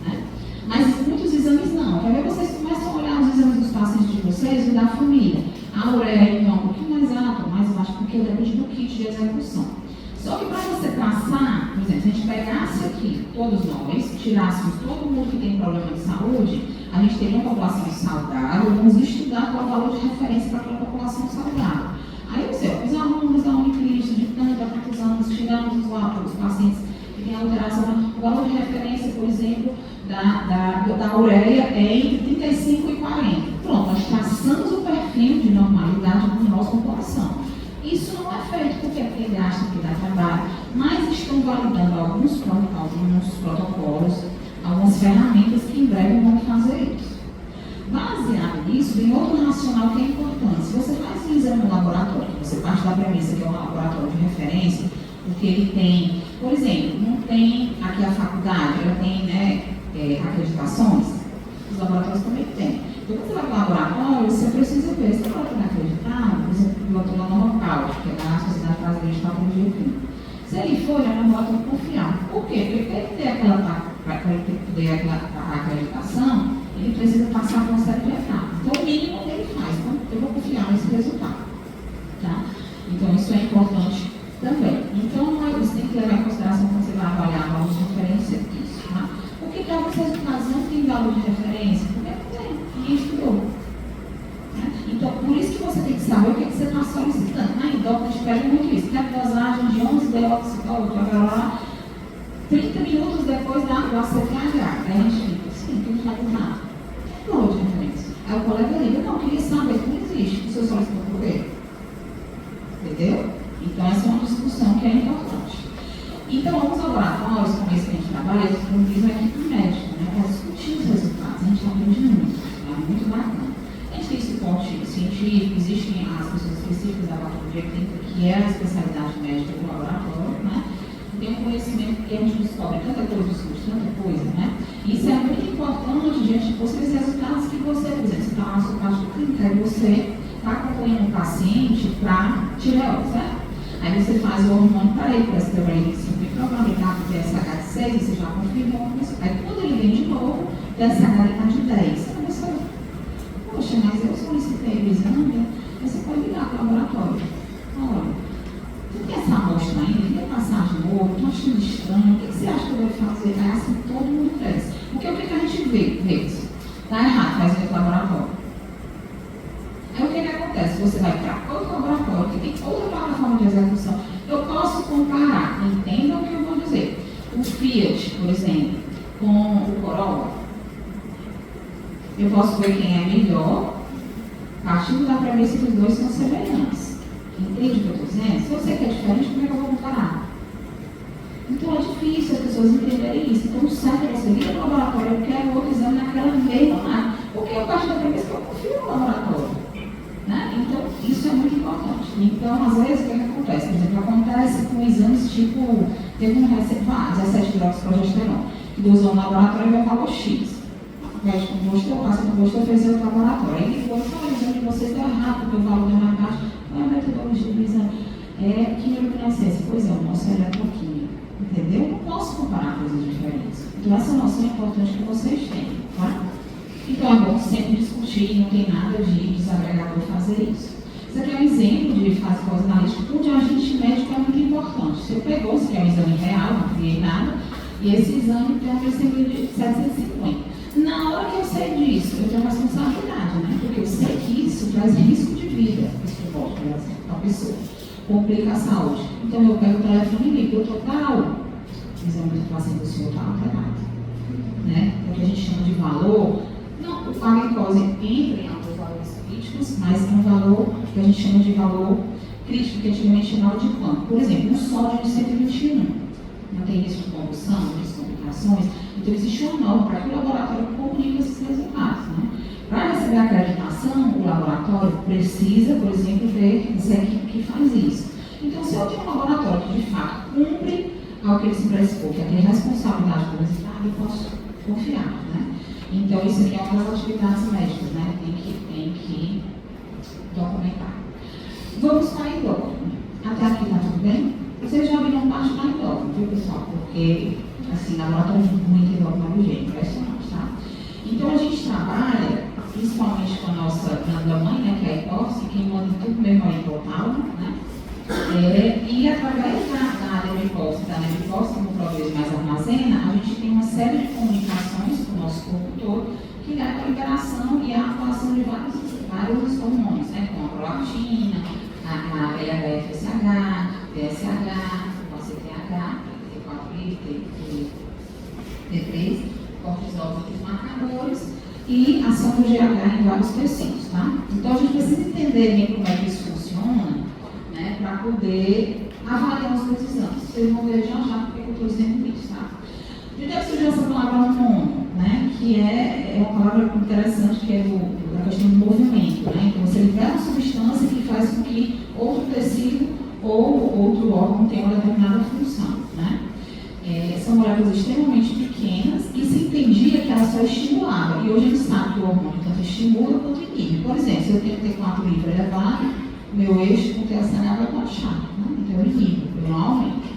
Né? Mas muitos exames não. Quer ver? Vocês começam a olhar os exames dos pacientes de vocês e da família. A ureia é um pouquinho mais alta, mais baixa, porque depende do kit de execução. Só que para você passar, por exemplo, se a gente pegasse aqui, todos nós, tirássemos todo mundo que tem problema de saúde, a gente teria uma população saudável, vamos estudar qual é o valor de referência para aquela população saudável. Aí você, os alunos da Uniclinic de tanto a quantos anos, tiramos os pacientes que têm alteração, o valor de referência, por exemplo, da ureia é entre 35 e 40. Pronto, nós traçamos o perfil de normalidade da nossa população. E porque gasta, porque dá trabalho, mas estão validando alguns protocolos, algumas ferramentas que em breve vão fazer isso. Baseado nisso, tem outro racional que é importante. Se você faz um exame no laboratório, você parte da premissa que é um laboratório de referência, porque ele tem, por exemplo, não tem aqui a faculdade, ela tem, né, acreditações, os laboratórios também têm. Então, quando você vai para o laboratório, você precisa ver se o laboratório é acreditado, por exemplo, o laboratório normal, que é da Sociedade Brasileira de Patologia Clínica. Se ele for, ele é um laboratório confiável. Por quê? Porque para ele ter aquela acreditação, ele precisa passar por uma série de etapas. Então, o mínimo que ele faz. Então, eu vou confiar nesse resultado. Tá? Então, isso é importante também. Então, você tem que levar em consideração quando você vai avaliar valores de referência disso. Tá? Por que alguns resultados não têm valor de referência? Porque não tem. Ninguém estudou. Né? Então, por isso que você tem que saber o que você está solicitando. Na IDOC, a gente pega muito isso. Quer dosagem de 11 deoxicol, 30 minutos depois do ACTH. Aí a gente fica, sim, que não está com nada. Valor de referência. Aí o colega liga, não, eu queria saber que não existe. O seu solicitou por quê? Entendeu? Então, essa é uma discussão que é importante. Então, alguns laboratórios, como esse que a gente trabalha, eles utilizam a equipe médica, né, para discutir os resultados. A gente aprende muito, é muito bacana. A gente tem suporte científico, existem as pessoas específicas da patologia clínica, que é a especialidade médica do laboratório, né? Tem um conhecimento que a gente descobre tanta coisa, discute tanta coisa, né? Isso é muito importante diante de vocês, resultados que você, por exemplo, você está na sua parte clínica e você está acompanhando o paciente para tireoide, certo? Aí você faz o hormônio para ele, parece que ele se probabilidade de TSH de 6, você já confirmou. Aí quando ele vem de novo, TSH está de 10. Você começou, poxa, mas eu solicitei o exame, você pode ligar para o laboratório. Olha, você tem essa amostra ainda, quer passar de novo, estou achando estranho, o que você acha que eu vou fazer? Aí assim todo mundo cresce. Porque o que a gente vê? Está errado, faz o laboratório. Aí o que acontece? Você vai para outro laboratório, que tem outra plataforma de execução. Eu posso comparar, entendam o que eu vou dizer. O Fiat, por exemplo, com o Corolla. Eu posso ver quem é melhor, partindo da premissa que os dois são semelhantes. Entende o que eu estou dizendo? Se você quer diferente, como é que eu vou comparar? Então é difícil as pessoas entenderem isso. Então o certo é você vir no laboratório, eu quero outro exame naquela mesma área. Porque eu parto da premissa que eu confio no laboratório. Né? Então, isso é muito importante. Então, às vezes, o que acontece? Por exemplo, acontece com exames tipo, teve um recente, 17 hidroxiprogesterona, que usou no laboratório e vai valor X. O médico gostou, o paciente gostou, fez outro laboratório. Aí ele falou, o exame de vocês deu errado, porque o valor deu mais baixo. Qual é a metodologia do exame? É quimiluminescência. Pois é, o nosso é eletroquímica. Entendeu? Eu não posso comparar coisas diferentes. Então, essa noção é importante que vocês tenham, tá? Então, é bom sempre discutir, não tem nada de desagregador fazer isso. Isso aqui é um exemplo de fase pós-analítica, onde o agente médico é muito importante. Se eu pegou, se é um exame real, não criei nada, e esse exame tem uma glicemia de 750. Na hora que eu sei disso, eu tenho responsabilidade, né? Porque eu sei que isso traz risco de vida, para a pessoa, complica a saúde. Então, eu pego o telefone e ligo, doutor tal, o exame do paciente do senhor está alterado. Né? É o que a gente chama de valor. Não, a glicose entra em alguns valores críticos, mas é um valor que a gente chama de valor crítico, que antigamente chamava de quanto? Por exemplo, um sódio de 121. Não tem risco de convulsão, não tem risco de complicações. Então, existe uma norma para que o laboratório comunique esses resultados. Né? Para receber a acreditação, o laboratório precisa, por exemplo, ver essa equipe que faz isso. Então, se eu tenho um laboratório que, de fato, cumpre ao que ele se predispôs, que é ter responsabilidade pelo resultado, eu posso confiar. Né? Então, isso aqui é uma das atividades médicas, né? Tem que documentar. Vamos para a endócrina. Até aqui está tudo bem? Vocês já viram parte da endócrina, viu, pessoal? Porque, assim, laboratório muito endócrino é impressionante, tá? Então, a gente trabalha, principalmente com a nossa glândula-mãe, né? Que é a hipófise, quem manda tudo mesmo é o hipotálamo, né? E através da hipófise, da hipófise, como o próprio mais armazena, a gente tem uma série de comunicações com o nosso corpo todo que leva à liberação e à atuação de vários hormônios, né? Como a prolactina, a LH-FSH, TSH, o ACTH, T4, T3, cortisol e outros marcadores e ação do GH em vários tecidos, tá? Então a gente precisa entender bem como é que isso funciona, para poder avaliar os dois exames. Vocês vão ver já porque eu estou dizendo isso, tá? De onde é que surgiu essa palavra mono, né? Que é uma palavra interessante, que é da questão do movimento, né? Então, você libera uma substância que faz com que outro tecido ou outro órgão tenha uma determinada função, né? São moléculas extremamente pequenas e se entendia que ela só estimulava. E hoje a gente sabe que o hormônio tanto estimula quanto inibe. Por exemplo, se eu tenho T4 livre elevado, meu eixo com TSNA vai baixar, né? Então eu inibo, eu não aumento.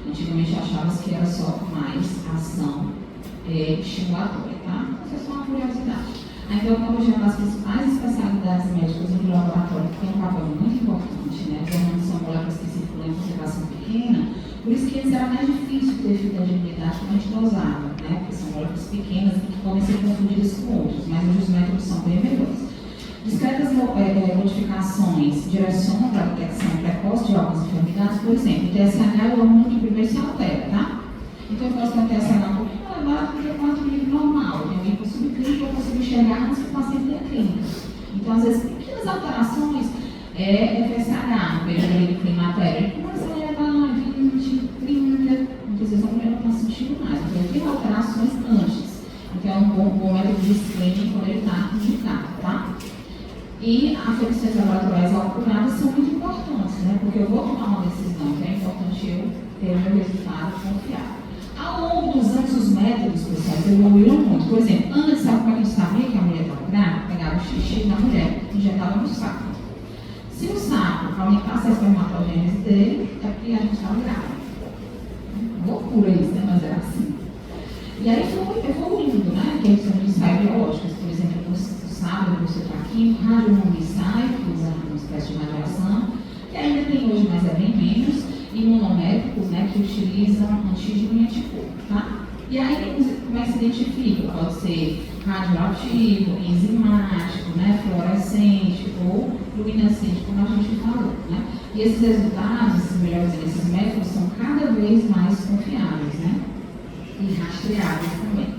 Antigamente achava-se que era só mais ação estimulatória, tá? Isso é só uma curiosidade. A endocrinologia é uma das principais especialidades médicas no laboratório, que tem um papel muito importante, né? Os hormônios são moléculas que circulam em concentração pequena, por isso que eles era mais difícil ter fidelidade quando a gente dosava, né? Porque são moléculas pequenas e que podem ser confundidas com outros, mas hoje os métodos são bem melhores. Discretas modificações direcionam para a detecção precoce de algumas enfermidades, por exemplo, o TSH é o hormônio que primeiro se altera, tá? Então eu posso ter um TSH um pouquinho elevado do que o 4 nível normal, eu tenho hipo subclínico, eu consigo enxergar antes que o paciente tenha clínica. Então, às vezes, pequenas alterações FSH, no período climatério, ele começa a levar 20, 30, não precisa ser não está sentindo mais, então eu tenho alterações antes. Então é um bom método de screening quando ele está indicado, tá? E aferições laboratoriais apuradas são muito importantes, né? Porque eu vou tomar uma decisão, que é importante eu ter o meu resultado confiável. Ao longo dos anos, os métodos, pessoal, evoluíram muito. Por exemplo, antes, sabe como é que a gente sabia que a mulher estava grávida? Pegava o xixi da mulher e injetava no saco. Se o saco aumentasse a espermatogênese dele, é porque a gente estava grávida. Loucura isso, né? Mas era assim. E aí foi evoluindo, né? Que são de ensaios biológicos, por exemplo, no sábado, você está aqui, radioimunoensaio, que usa uma espécie de radiação, que ainda tem hoje, mas é bem menos, imunométricos, né, que utilizam antígeno e anticorpo, tá? E aí, como é que se identifica? Pode ser radioativo, enzimático, né, fluorescente ou luminescente, como a gente falou, né? E esses resultados, esses métodos, são cada vez mais confiáveis, né? E rastreáveis também.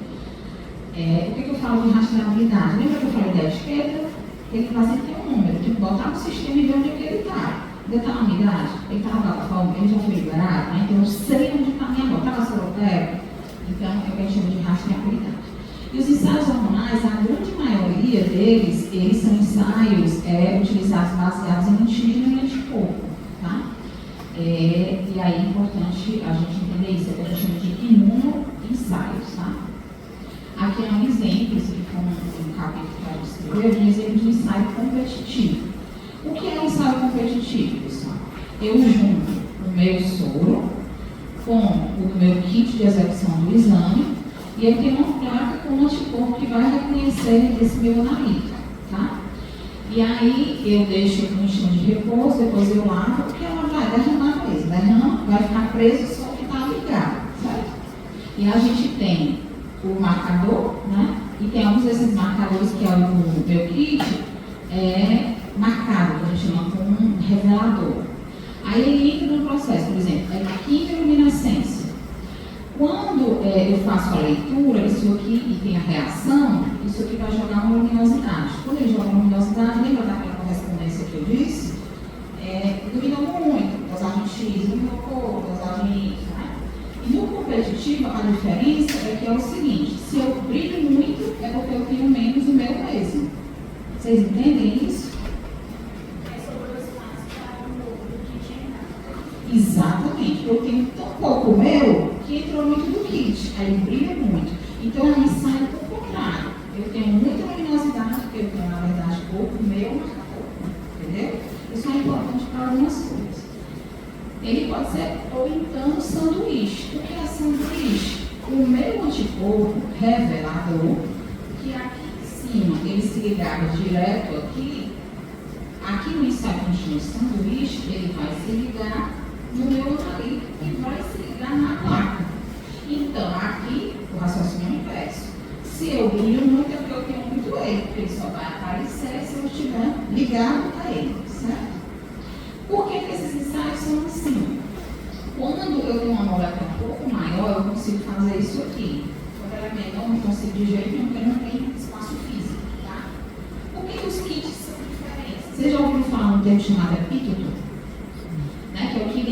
Por que eu falo de rastreabilidade? Lembra que eu falei da etiqueta? Aquele paciente tem um número, tipo, botar no sistema e ver onde é que ele está. Ele está na unidade, ele está na plataforma, ele já foi liberado, né? Então eu sei onde está a minha bola, está na sorotega. Então é o que a gente chama de rastreabilidade. E os ensaios hormonais, a grande maioria deles, eles são ensaios utilizados baseados em antígeno e anticorpo, tá? E aí é importante a gente entender isso, é o que a gente chama de imunoensaios, tá? Aqui é um exemplo, esse aqui foi um capítulo que eu escrevi, um exemplo de ensaio competitivo. O que é um ensaio competitivo, pessoal? Eu junto o meu soro com o meu kit de execução do exame e eu tenho uma placa com um anticorpo que vai reconhecer esse meu analítico, tá? E aí eu deixo no instante de repouso, depois eu lavo, porque ela vai derramar mesmo, derrama, vai ficar preso só que está ligado, certo? E a gente tem o marcador, né? E tem alguns desses marcadores que é o meu kit, marcado, que a gente chama como um revelador. Aí ele entra no processo, por exemplo, quimiluminescência. Quando eu faço a leitura, isso aqui, e tem a reação, isso aqui vai jogar uma luminosidade. Quando ele joga uma luminosidade, lembra daquela correspondência que eu disse? Iluminou muito, dosagem X, iluminou pouco, dosagem Y, né? E no competitivo, a diferença é que é o seguinte, se eu brilho muito, é porque eu tenho menos o meu mesmo. Vocês entendem isso? Exatamente. Eu tenho tão pouco meu que entrou muito do kit. Aí ele brilha muito. Então é um ensaio ao contrário. Eu tenho muita luminosidade, porque eu tenho, na verdade, pouco meu marcador. Entendeu? Isso é importante para algumas coisas. Ele pode ser, ou então, sanduíche. O que é sanduíche? O meu anticorpo revelador, que aqui em cima ele se ligava direto aqui no ensaio contínuo sanduíche, ele vai se ligar no meu analítico e vai se ligar na placa. Então, aqui, o raciocínio é inverso. Se eu brilho muito, é porque eu tenho muito ele, porque ele só vai aparecer se eu estiver ligado a ele, certo? Por que esses ensaios são assim? Quando eu tenho uma molécula um pouco maior, eu consigo fazer isso aqui. Quando ela é menor, não consigo de jeito nenhum, porque não tem espaço físico, tá? Por que os kits são diferentes? Vocês já ouviram falar um termo chamado epítopo? Né?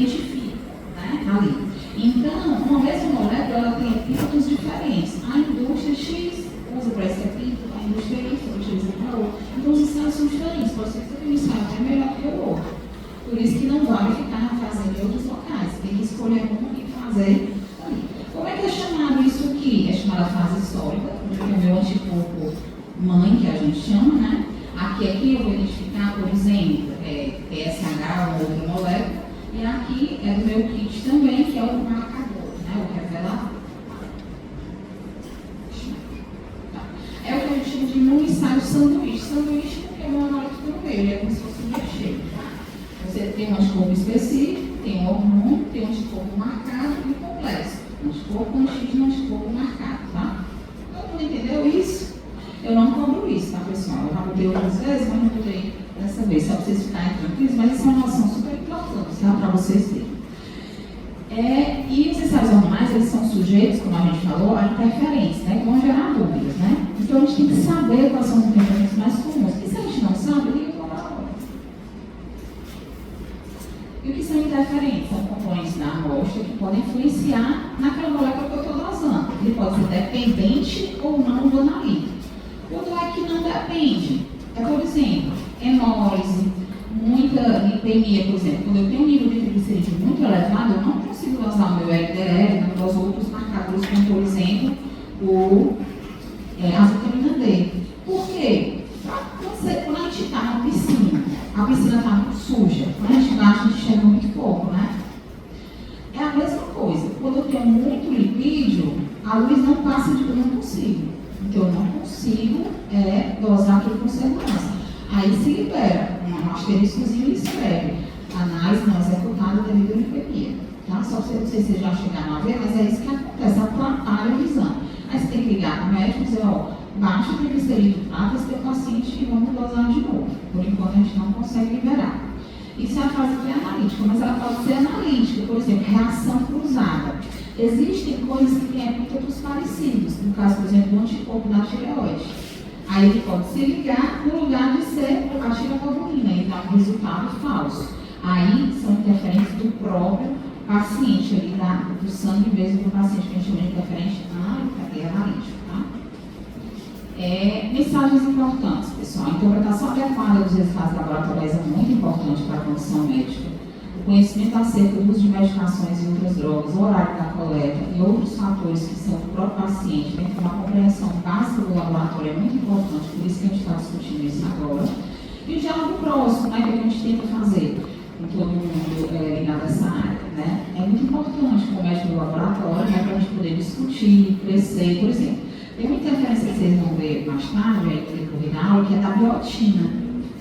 identifica, né, ali. Então, uma mesma molécula, ela tem epítetos diferentes. A indústria X usa para esse epíteto, a indústria Y utiliza para outro. Então, os ensaios são diferentes. Pode ser que um ensaio é melhor que o outro. Por isso que não vale ficar fazendo em outros locais. Tem que escolher um e fazer ali. Como é que é chamado isso aqui? É chamada fase histórica, porque é o meu anticorpo mãe, que a gente chama, né? Aqui eu vou identificar, por exemplo, PSH, uma outra molécula, e aqui é do meu kit também, que é o marcador, né? O revelador. É o que a gente chama de imunissário sanduíche. Sanduíche porque é uma molécula no meio, ele é como se fosse um recheio. Você tem um anticorpo específico, tem um hormônio, tem um anticorpo marcado e um complexo. Anticorpo antígeno e um anticorpo marcado, tá? Todo mundo entendeu isso? Eu não cobro isso, tá, pessoal? Eu já botei outras vezes, mas não botei dessa vez, só para vocês ficarem tranquilos, mas isso é uma noção super importante, tá? Para vocês verem. E os ensaios hormonais, eles são sujeitos, como a gente falou, a interferências, né? Que vão gerar dúvidas, né? Então a gente tem que saber quais são os interferências mais comuns. E se a gente não sabe, liga para o laboratório. E o que são interferentes? São componentes da amostra que podem influenciar naquela molécula que eu estou dosando. Ele pode ser dependente ou não do analítico. Quando é que não depende? Por exemplo, hemólise, muita lipemia, por exemplo. Quando eu tenho um nível de triglicerídeo muito elevado, eu não consigo dosar o meu LDL, não doso outros marcadores, como por exemplo, a vitamina D. Por quê? Quando a gente está na piscina, a piscina está muito suja. Quando a gente baixa, a gente chega muito pouco, né? É a mesma coisa. Quando eu tenho muito lipídio, a luz não passa de eu não consigo. Então, eu não consigo dosar aquilo com segurança. Aí se libera um asteriscozinho e escreve. Análise não executada devido à lipemia. Tá? Só para vocês já chegaram a ver, mas é isso que acontece. Atrapalha o exame. Aí você tem que ligar para o médico e dizer, baixa o triglicerídeo, trata esse teu paciente e vamos dosar de novo. Por enquanto, a gente não consegue liberar. Isso é a fase pré-analítica, mas ela pode ser analítica. Por exemplo, reação cruzada. Existem coisas que têm epítetos parecidos, no caso, por exemplo, do anticorpo da tireoide. Aí ele pode se ligar no lugar de ser a tireoglobulina e dar um resultado falso. Aí são interferências do próprio paciente, ali do sangue mesmo do paciente, que a gente chama de interferente analítico, tá? Mensagens importantes, pessoal. A interpretação adequada dos resultados laboratoriais é muito importante para a condição médica. O conhecimento acerca do uso de medicações e outras drogas, o horário da coleta e outros fatores que são do próprio paciente, bem como a compreensão básica do laboratório é muito importante, por isso que a gente está discutindo isso agora. E o diálogo próximo, né, que a gente tenta fazer com todo mundo ligado a essa área, né? É muito importante com o médico do laboratório, né, para a gente poder discutir, crescer, por exemplo. Tem uma interferência que vocês vão ver mais tarde, aí no decorrer da aula, que é da biotina.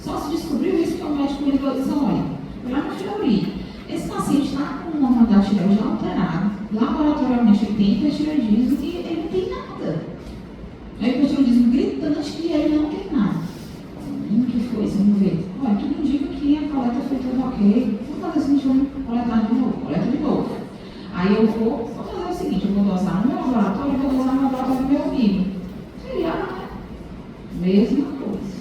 Só se descobriu isso que o médico ligou e disse, olha, lá no tireoide, esse paciente está com uma hormônio da tireoide alterado, laboratorialmente ele tem hipertireoidismo e ele não tem nada. É o hipertireoidismo gritante que ele não tem nada. O que foi? Vamos ver. Olha, tudo indica que a coleta foi tudo ok. Vamos fazer o seguinte, vamos coletar de novo, coleta de novo. Aí eu vou fazer o seguinte, eu vou dosar no meu laboratório e vou dosar no laboratório do meu amigo. Seria a mesma coisa.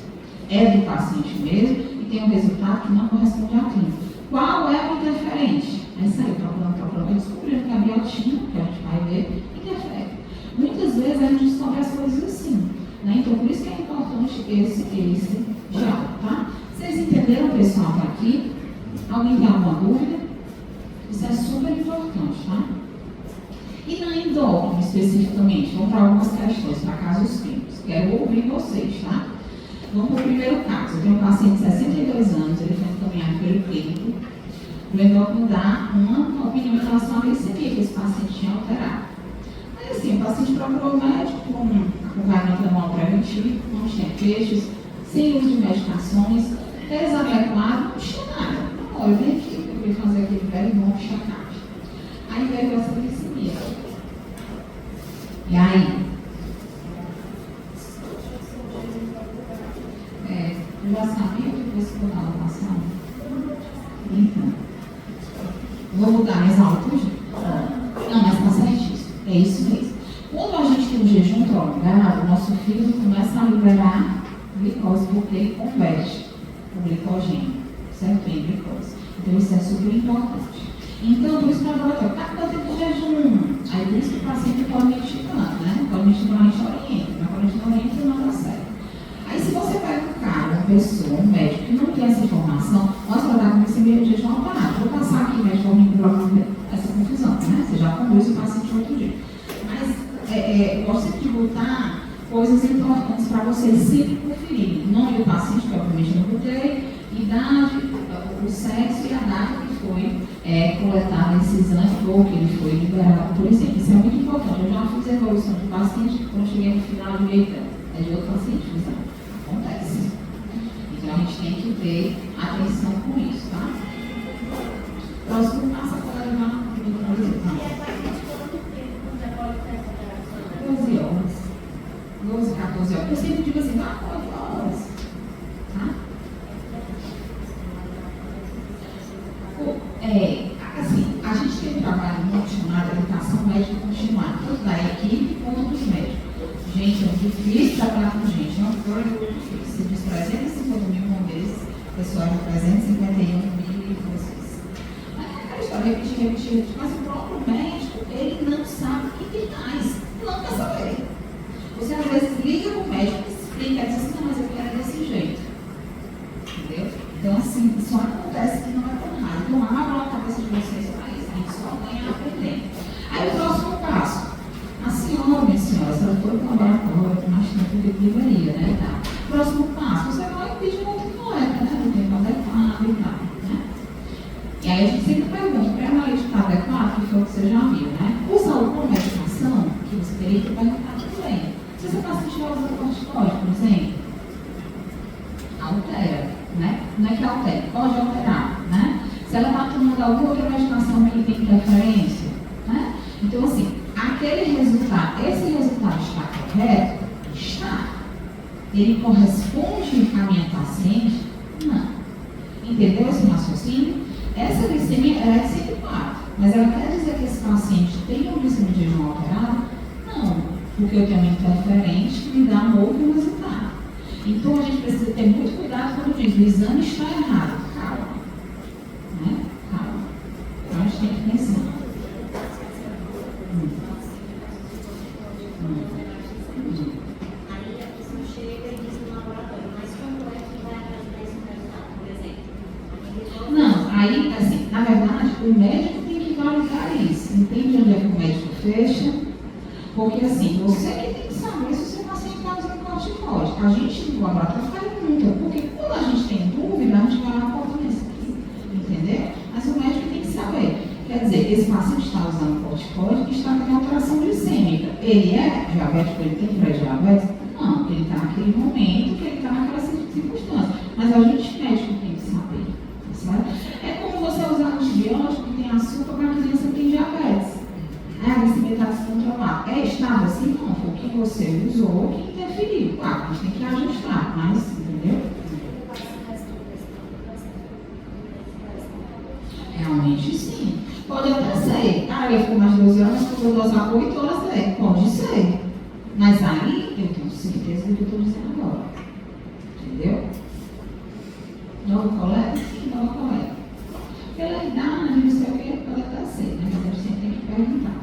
É do paciente mesmo e tem um resultado que não corresponde à clínica. Qual é o interferente? Aí saiu procurando, descobrindo que a biotina, que a gente vai ver, interfere. Muitas vezes a gente descobre as coisas assim, né? Então por isso que é importante esse diálogo, tá? Vocês entenderam, pessoal, tá aqui? Alguém tem alguma dúvida? Isso é super importante, tá? E na endócrina, especificamente, vamos para algumas questões, para casos clínicos. Quero ouvir vocês, tá? Vamos para o primeiro caso. Eu tenho um paciente de 62 anos, ele foi encaminhado pelo clínico. O endócrino dá uma opinião em relação à glicemia que esse paciente tinha alterado. Aí assim, o paciente procurou o médico com garganta mal preventivo, não tinha queixos, sem uso de medicações, desadequado, não tinha nada. Olha, eu vim aqui, eu queria fazer aquele velho bom checagem. Aí veio essa glicemia. E aí? Basicamente, vou escutar a passada. Então, vou mudar mais alto, gente. Não, mas está certíssimo. É isso mesmo. Quando a gente tem um jejum prolongado, o nosso fígado começa a liberar glicose, porque ele converte o glicogênio, certo? Em glicose. Então, isso é super importante. Então, por isso que o laboratório está com tempo de jejum. Aí por isso que o paciente pode me estimulando, né? Pode me estimular, a gente orienta, mas quando a gente não orienta, não dá certo. Aí se você pega um cara, uma pessoa, um médico que não tem essa informação, nós trabalhamos com esse meio de jejum alterado. Vou passar aqui, médico, essa confusão, né? Você já conduz o paciente outro dia. Mas eu gosto sempre de botar coisas importantes para vocês sempre conferirem. O nome do paciente, que obviamente não botei, idade, o sexo e a data que foi coletado esse exame ou que ele foi liberado, por exemplo. Isso é muito importante. Eu já fiz a evolução do paciente, quando cheguei no final de eita, é de outro paciente, o exame. Acontece. Então a gente tem que ter atenção com isso, tá? Próximo passo, agora levar no 12 horas. 12, 14 horas. Eu sempre digo assim, 14 horas. Tá? Assim, a gente tem um trabalho muito chamado educação médica continuada, tanto da equipe quanto dos médicos. Gente, é muito difícil trabalhar com gente, não foi muito difícil. Se diz 350 mil bombeiros, o pessoal de 351 mil e vocês. Aquela história, repetir, mas o próprio médico, ele não sabe o que tem mais, não quer saber. Você às vezes liga para o médico, explica, diz assim, não, mas eu quero desse jeito. Entendeu? Então, assim, isso acontece que não é tão raro. Então, abra a cabeça de vocês para isso, a gente só ganha aprendendo. Aí, o próximo passo. A senhora, minha senhora, se ela for para o laboratório, mais tempo de livraria, né? Tá. Próximo passo, você vai pedir uma outra coleta, né? No tempo adequado e tal, né? E aí, a gente sempre pergunta, para analítico adequado, que foi o que você já viu, né? Usa alguma medicação que você teria que perguntar também. Se você está sentindo usando corticoide, por exemplo, altera, né? Não é que altera, pode alterar, né? Se ela está tomando alguma outra medicação que tem interferência, né? Então, assim, aquele resultado, esse resultado está correto? Está. Ele corresponde à minha paciente? Não. Entendeu esse raciocínio? Essa glicemia é de 104, mas ela quer dizer que esse paciente tem uma glicemia de jejum alterada? Não, porque eu tenho uma interferente que me dá um outro resultado. Então, a gente precisa ter muito cuidado quando diz o exame está errado. Calma. Né? Calma. Então, a gente tem que pensar. Aí a pessoa chega e diz no laboratório, mas quando é que vai apresentar esse resultado, por exemplo? Não, aí, assim, na verdade, o médico tem que validar isso. Entende onde é que o médico fecha? Porque, assim, você que tem que saber se o seu paciente está usando corticoide. A gente no laboratório pergunta, porque quando a gente tem dúvida, a gente vai lá cortar isso aqui. Entendeu? Mas o médico tem que saber. Quer dizer, esse paciente está usando corticoide e está com alteração glicêmica. Ele é diabético, ele tem pré-diabetes? Não, ele está naquele momento que ele está naquela circunstância. Mas a gente médico tem que saber. Certo? É como você usar antibiótico que tem açúcar para a criança que tem diabetes. A glicemia está descontrolada. É estável assim? Não, foi o que você usou que interferiu. Claro, a gente tem que ajustar, mas, entendeu? Realmente sim. Pode até ser. Cara, ele ficou mais de 12 horas, mas eu vou dosar 8 horas dele. Pode ser. Mas aí, eu tenho certeza do que eu estou dizendo agora. Entendeu? Novo colega? Sim, novo colega. Pela idade, não sei o que, pode até ser, né? Mas a gente sempre tem que perguntar.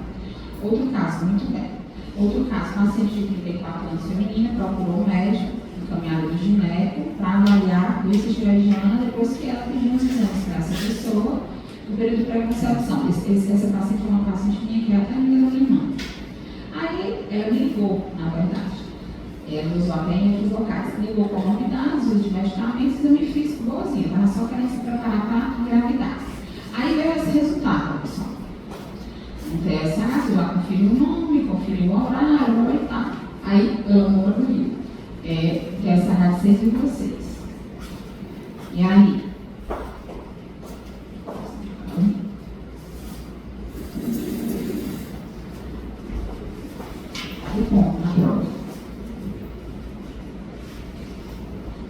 Outro caso, muito bem. Outro caso, paciente de 34 anos feminina procurou um médico, encaminhado do gineco, para avaliar o estiver de Ana depois que ela pediu uns exames para essa pessoa no período de pré-concepção. Essa paciente foi uma paciente minha que é até amiga da minha irmã. Aí ela me ligou, na verdade. Ela usou a bem em outros locais. Ligou com comorbidades, uso de medicamentos, exame físico boazinha. Estava só querendo se preparar para engravidar. Aí veio esse resultado, pessoal. Então, essa eu já conferiu o nome, conferiu o horário, e tal. Aí ela mora no Rio. Que é essa rádio 6,6. E aí? O ponto na prova.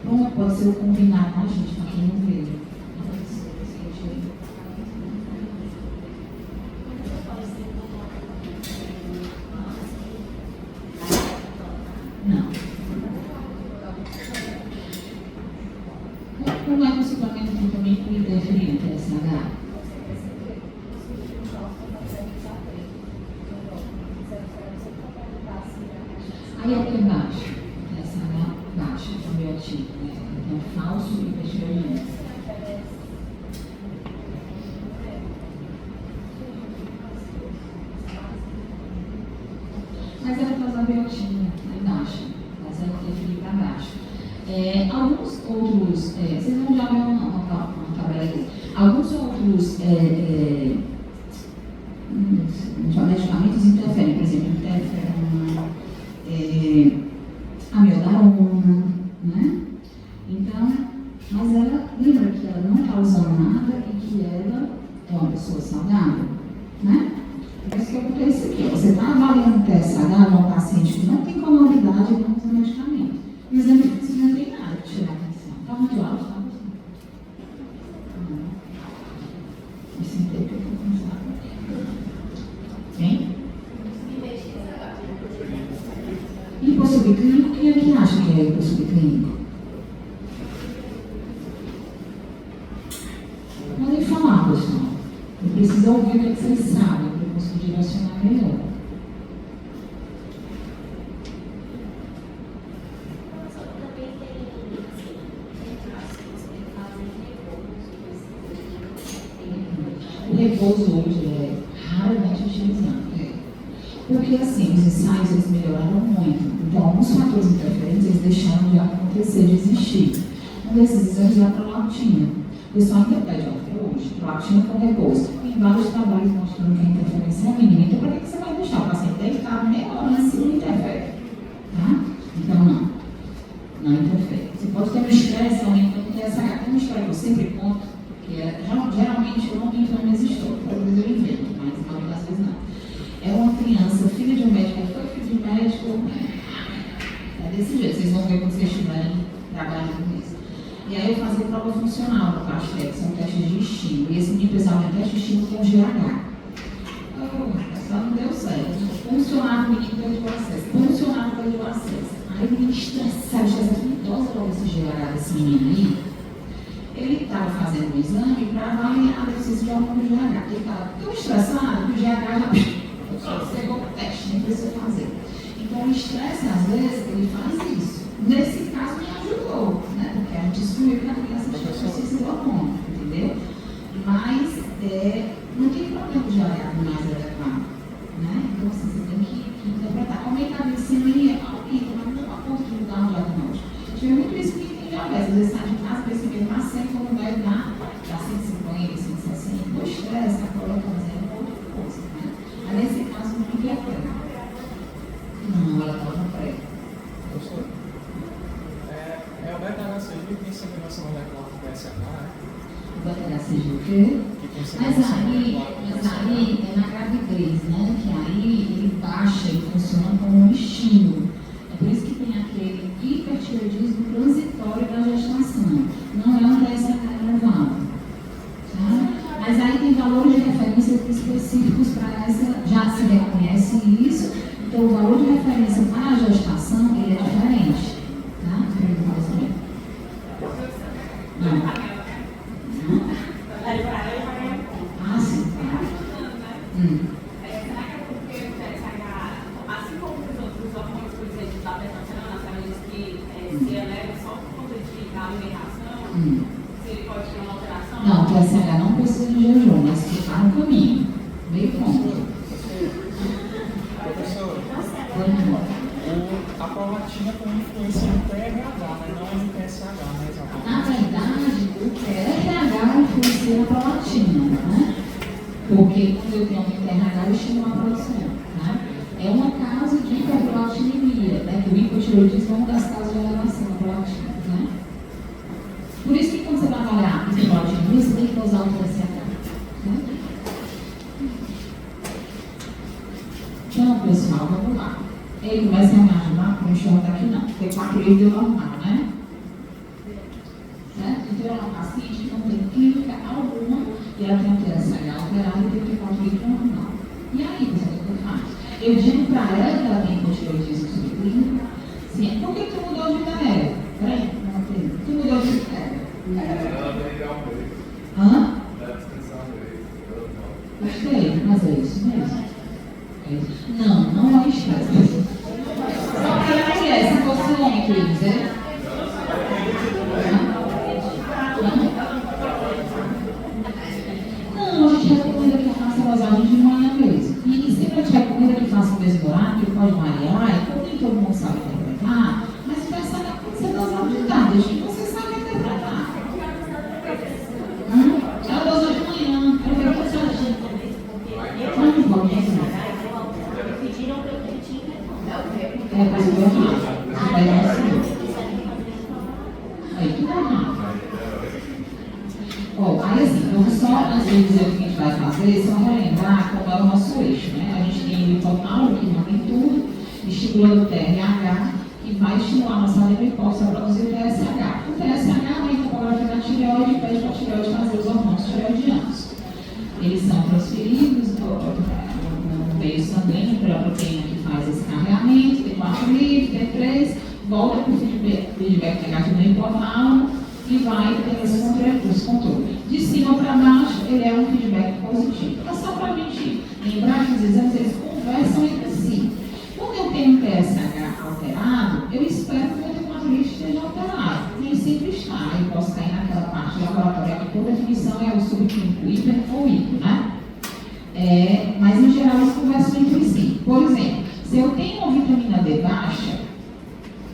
Pronto, pode ser o combinado, tá, gente? Para quem não veio. Não. Como é que o suplemento tem também com interferir no TSH? E aqui embaixo, essa H baixa, o biotipo, né? Então, falso hipertireoidismo. Mas ela faz a biotina, aí baixa, mas ela tem que ir para baixo. Alguns outros, vocês vão já ver uma tabela aqui. Alguns outros medicamentos interferem, por exemplo, amiodarona, né? Então, mas ela, lembra que ela não está usando nada e que ela é uma pessoa saudável, né? É isso que acontece aqui. Você está avaliando o TSH num paciente que não tem comorbidade e não usa medicamento. O exame físico não tem nada que tirar a atenção. Está muito alto, tá? Me sentei que eu estou cansada. Bem? Hipo subclínico, quem é que acha que é hipo subclínico? Podem falar, pessoal. Eu preciso ouvir o que vocês sabem para eu conseguir direcionar melhor. O repouso hoje é raramente utilizado. Porque assim, os ensaios eles melhoraram muito. Então, alguns fatores interferentes eles deixaram de acontecer, de existir. Um desses exames é a prolactina. O pessoal ainda pede até hoje, prolactina com repouso. Tem vários trabalhos mostrando que a interferência é mínima. Então, para que você vai deixar o paciente deitado meia hora se não interfere? Tá? Então, não interfere. Você pode ter um estresse aumentando, porque essa tem uma história que eu sempre conto, que é, geralmente eu não entro nas minhas histórias, às vezes eu invento, mas a maioria das vezes não. É uma criança, filha de um médico, foi filho de um médico, é desse jeito, vocês vão ver quando vocês estiverem trabalhando com isso. E aí eu fazia prova funcional do CASTEC, são testes de estímulo, e esse menino precisava de um teste de estímulo com GH. Só não deu certo. Funcionava, o menino perdeu o acesso. Funcionava, perdeu o acesso. Aí o menino estressado, idosa logo esse GH desse menino aí. Ele estava fazendo um exame para avaliar a decisão de hormônio do GH. Ele estava tão estressado que o GH já chegou o teste, nem precisa fazer. Então o estresse, às vezes, ele faz isso. Nesse caso, me ajudou, né? Porque a gente excluiu que a criança precisa do hormônio, entendeu? Mas não tem problema de olhar mais adequado, né? Então, assim, você tem que interpretar. Aumentar a glicemia, aumenta, mas não a ponto de mudar o diagnóstico. Tive muito isso que tem diabetes, às vezes sai de casa, glicemia na 100, quando vai dar 150, 160, o estresse, a colocação é outra coisa, né? Mas nesse caso, não interpreta. Não, ela está no pré. Professor, é o beta-HCG que tem semelhança molecular com o PSH, né? O beta-HCG o quê? Mas aí é na gravidez, né? Que aí ele baixa e funciona como um estímulo. É por isso que tem aquele hipertireoidismo transitório da gestação. Não é um TSH elevado. Tá? Mas aí tem valores de referência específicos para essa, já se reconhece isso, então o valor de referência para a gestação ele é diferente. Tá? Não. Ah, sim, tá. Será que é porque o TSH, assim como os outros hormônios, por exemplo, da beta-sterona, a senhora diz que se eleva só por conta da alimentação, se ele pode ter uma alteração? Não, o TSH não precisa de jejum, mas ficar no caminho. Meio ponto. Professor, a prolactina tem influência no TRH, mas não no TSH, né? Na verdade, o TRH influencia na prolactina, né? Porque quando eu tenho um TRH, eu estimula a produção, tá? É uma causa de hiperprolactinemia, né? Que o hipotireoidismo é uma das causas de elevação da prolactina, né? Por isso que quando você vai avaliar a hiperprolactinemia, você tem que usar o TSH, né? Então, pessoal, vamos lá. Ele começa a me ajudar, porque o enxergo daqui não, porque 4 livros deu normal, né? Certo? Então, ela é uma paciente que não tem clínica alguma e ela tem um TSH alterado e tem 4 livros normal. E aí, você o que eu faço? Eu digo para ela que ela tem hipotireoidismo subclínico. Sim, por que tu mudou de ideia? Peraí, não tem. Tu mudou de ideia? Ela vai ligar um beijo. Hã? Dá descansar um beijo. Gostei, mas é isso mesmo. É isso. Não, não é estresse. Só que ela que eu ia dizer? Não, a gente recomenda que faça a dosagem de manhã mesmo. E sempre a gente recomenda que faça o mesmo horário, que pode variar, e como nem todo mundo sabe interpretar, mas pensa na pode ser dosagem de tarde, desde que você sabe interpretar. É a dosagem de manhã, é o que eu estou achando. Não, não pode pensar. Pediram para eu repetir, É, mas eu vou errar. Vai dar assim. Aí tudo errado. Bom, aí assim, vamos só, antes de dizer o que a gente vai fazer, só relembrar como é o nosso eixo, né? A gente tem o hipotálamo, que manda em tudo, estimulando o TRH, que vai estimular a nossa área hipófise a produzir o TSH. O TSH vem da topografia da tireoide e pede para a tireoide fazer os hormônios tireoidianos. Eles são transferidos no meio sanguíneo pela proteína que faz esse carregamento, T4 livre, T3, volta para o feedback negativo no hipotálamo e vai ter esse controle. De cima para baixo, ele é um feedback positivo. É só para a gente lembrar que os exames eles conversam entre si. Quando eu tenho um TSH alterado, eu espero que o T4 livre esteja alterado. Nem sempre está. Eu posso cair naquela parte laboratorial que, por definição, é o subclínico hiper ou hipo, né? Mas, em geral, eles conversam entre si. Por exemplo, se eu tenho uma vitamina D baixa,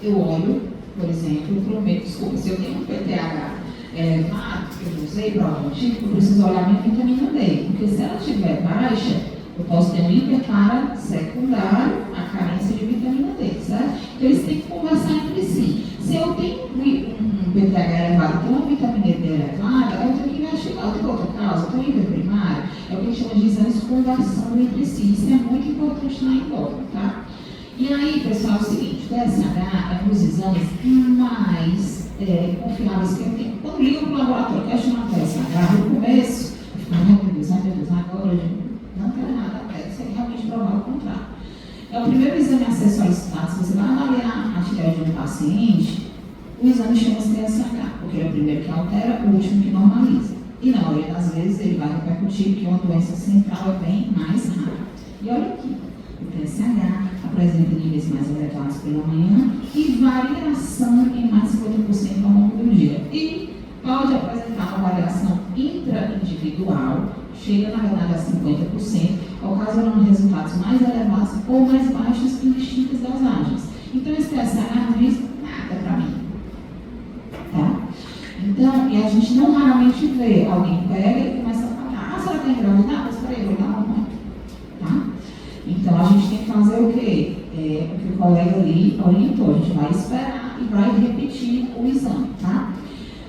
eu olho, por exemplo, para o meio. Desculpa, se eu tenho um PTH elevado, que eu usei para algum tipo, eu preciso olhar minha vitamina D. Porque se ela estiver baixa, eu posso ter um hiperpara secundário, a carência de vitamina D, certo? Então, eles têm que conversar entre si. Se eu tenho um PTH elevado, tenho uma vitamina D elevada, eu tenho que investigar outra causa, estou hiperprimário, é o que a gente chama de exames conversando entre si. Isso é muito importante na endócrina, tá? E aí, pessoal, é o seguinte, o TSH é um dos exames mais confiáveis que eu tenho. Quando ligo para o laboratório, questionar o TSH, no começo, eu fico, ai meu Deus, agora eu não quero nada, quero que você realmente provar o contrário. É o primeiro exame a ser solicitado. Se você vai avaliar a tireoide de um paciente, o exame chama-se TSH, porque ele é o primeiro que altera, o último que normaliza. E na maioria das vezes ele vai repercutir que uma doença central é bem mais rara. E olha aqui, o TSH apresenta níveis mais elevados pela manhã e variação em mais de 50% ao longo do dia. E pode apresentar uma variação intra-individual, chega na verdade a 50%, ocasionando resultados mais elevados ou mais baixos em distintas dosagens. Então, esse TSH não diz nada para mim. Tá? Então, e a gente não raramente vê alguém pega e começa a falar, será que tem engravidar? Mas peraí, vou dar uma mãe. Tá? Então, a gente tem que fazer o quê? O que o colega ali orientou. A gente vai esperar e vai repetir o exame, tá?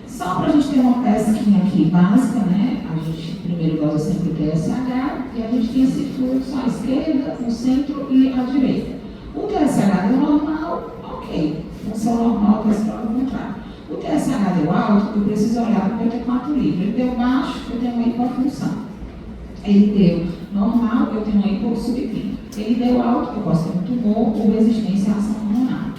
Só para a gente ter uma pesquinha aqui básica, né? A gente primeiro gosta sempre do TSH e a gente tem esse fluxo à esquerda, no centro e à direita. O TSH deu normal, ok. Função normal, que é esse prova contrário. O TSH deu alto, eu preciso olhar para o T4 livre. Ele deu baixo, eu tenho uma hipofunção. Ele deu normal, eu tenho uma hipossubclínica. Ele deu alto, eu posso ter um tumor ou resistência à ação hormonal.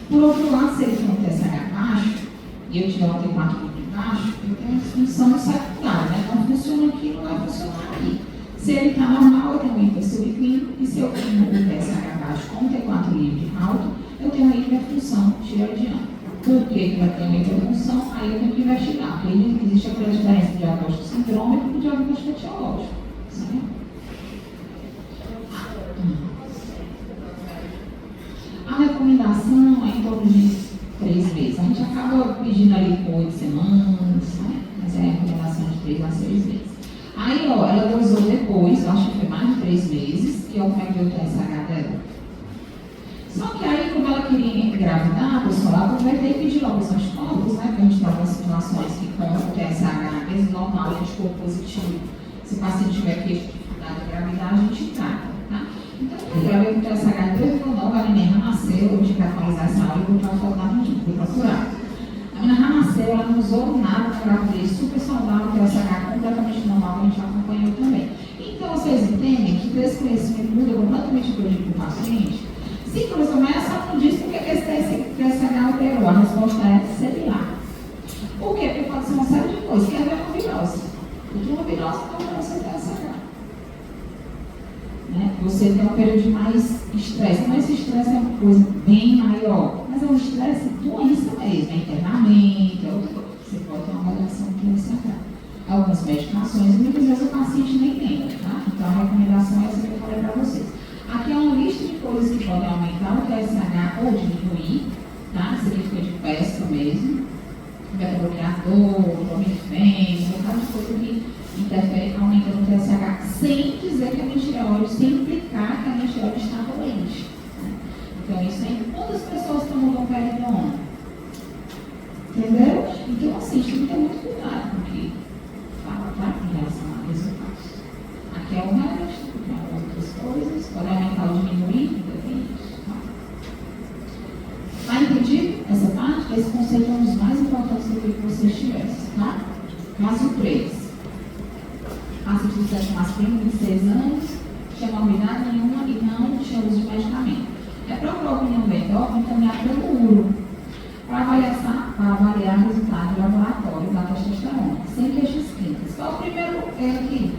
Por outro lado, se ele tem um TSH baixo, e eu tiver um T4 livre baixo, eu tenho uma função secundária, né? Não funciona aqui, não vai funcionar aqui. Se ele está normal, eu tenho um hipersubclínico, e se eu tenho um TSH baixo com T4 livre alto, eu tenho uma hiperfunção tireoidiana. Por que vai ter uma hiperfunção? Aí eu tenho que investigar, porque existe aquela diferença de diagnóstico sindrômico e de diagnóstico etiológico. Certo? A recomendação é em torno de 3 meses. A gente acaba pedindo ali por 8 semanas, né? Mas é a recomendação de 3 a 6 meses. Aí, ó, ela dosou depois, eu acho que foi mais de 3 meses, que é o que o TSH dela. Só que aí, como ela queria engravidar, pessoal, ela aproveitou e pediu logo os anticorpos, né? Porque a gente estava em situações que com o TSH, mesmo normal, anticorpo positivo, se o paciente tiver queixa de dificuldade de engravidar, a gente trata, tá? Então, eu gravei com o TSH, depois não, a menina nasceu, eu tive que atualizar essa aula e vou para foto da menina, fui procurar. A menina nasceu, ela não usou nada na gravidez, super saudável, o TSH completamente normal, a gente acompanhou também. Então, vocês entendem que esse conhecimento muda completamente o que eu digo para o paciente? Sim, professor, mas essa não diz porque esse TSH alterou. A resposta é similar. Por quê? Porque pode ser uma série de coisas. Quer ver uma virose? Eu tenho uma virose, então você TSH. Né? Você tem um período de mais estresse. Mas esse estresse é uma coisa bem maior. Mas é um estresse doença mesmo, é internamento, é outra coisa. Você pode ter uma avaliação do TSH. Algumas medicações, muitas vezes o paciente nem lembra, tá? Então a recomendação é essa que eu falei para vocês. Aqui é uma lista de coisas que podem aumentar o TSH ou diminuir, tá? Isso aqui fica de pesca mesmo. Beta-bloqueador, bromifeno, um bocado de coisa que interfere aumentando o TSH, sem dizer que a tireoide, sem implicar que a tireoide está doente. Né? Então, isso aí, quantas pessoas tomam domperidona? Entendeu? Então, assim, a gente tem que ter muito cuidado com o que fala, tá? Em relação a resultados. Aqui é o resto, tem outras coisas, pode aumentar ou diminuir, depende. Tá entendido essa parte? Esse conceito é um dos mais importantes que eu queria que vocês tivessem, tá? Caso 3. Paciente de sexo masculino, 26 anos, tinha morbidade nenhuma e não tinha uso de medicamento. É procurar a opinião do endócrino encaminhar pelo uro para avaliar o resultado do laboratório da testosterona, sem queixas clínicas. Qual é o primeiro erro aqui?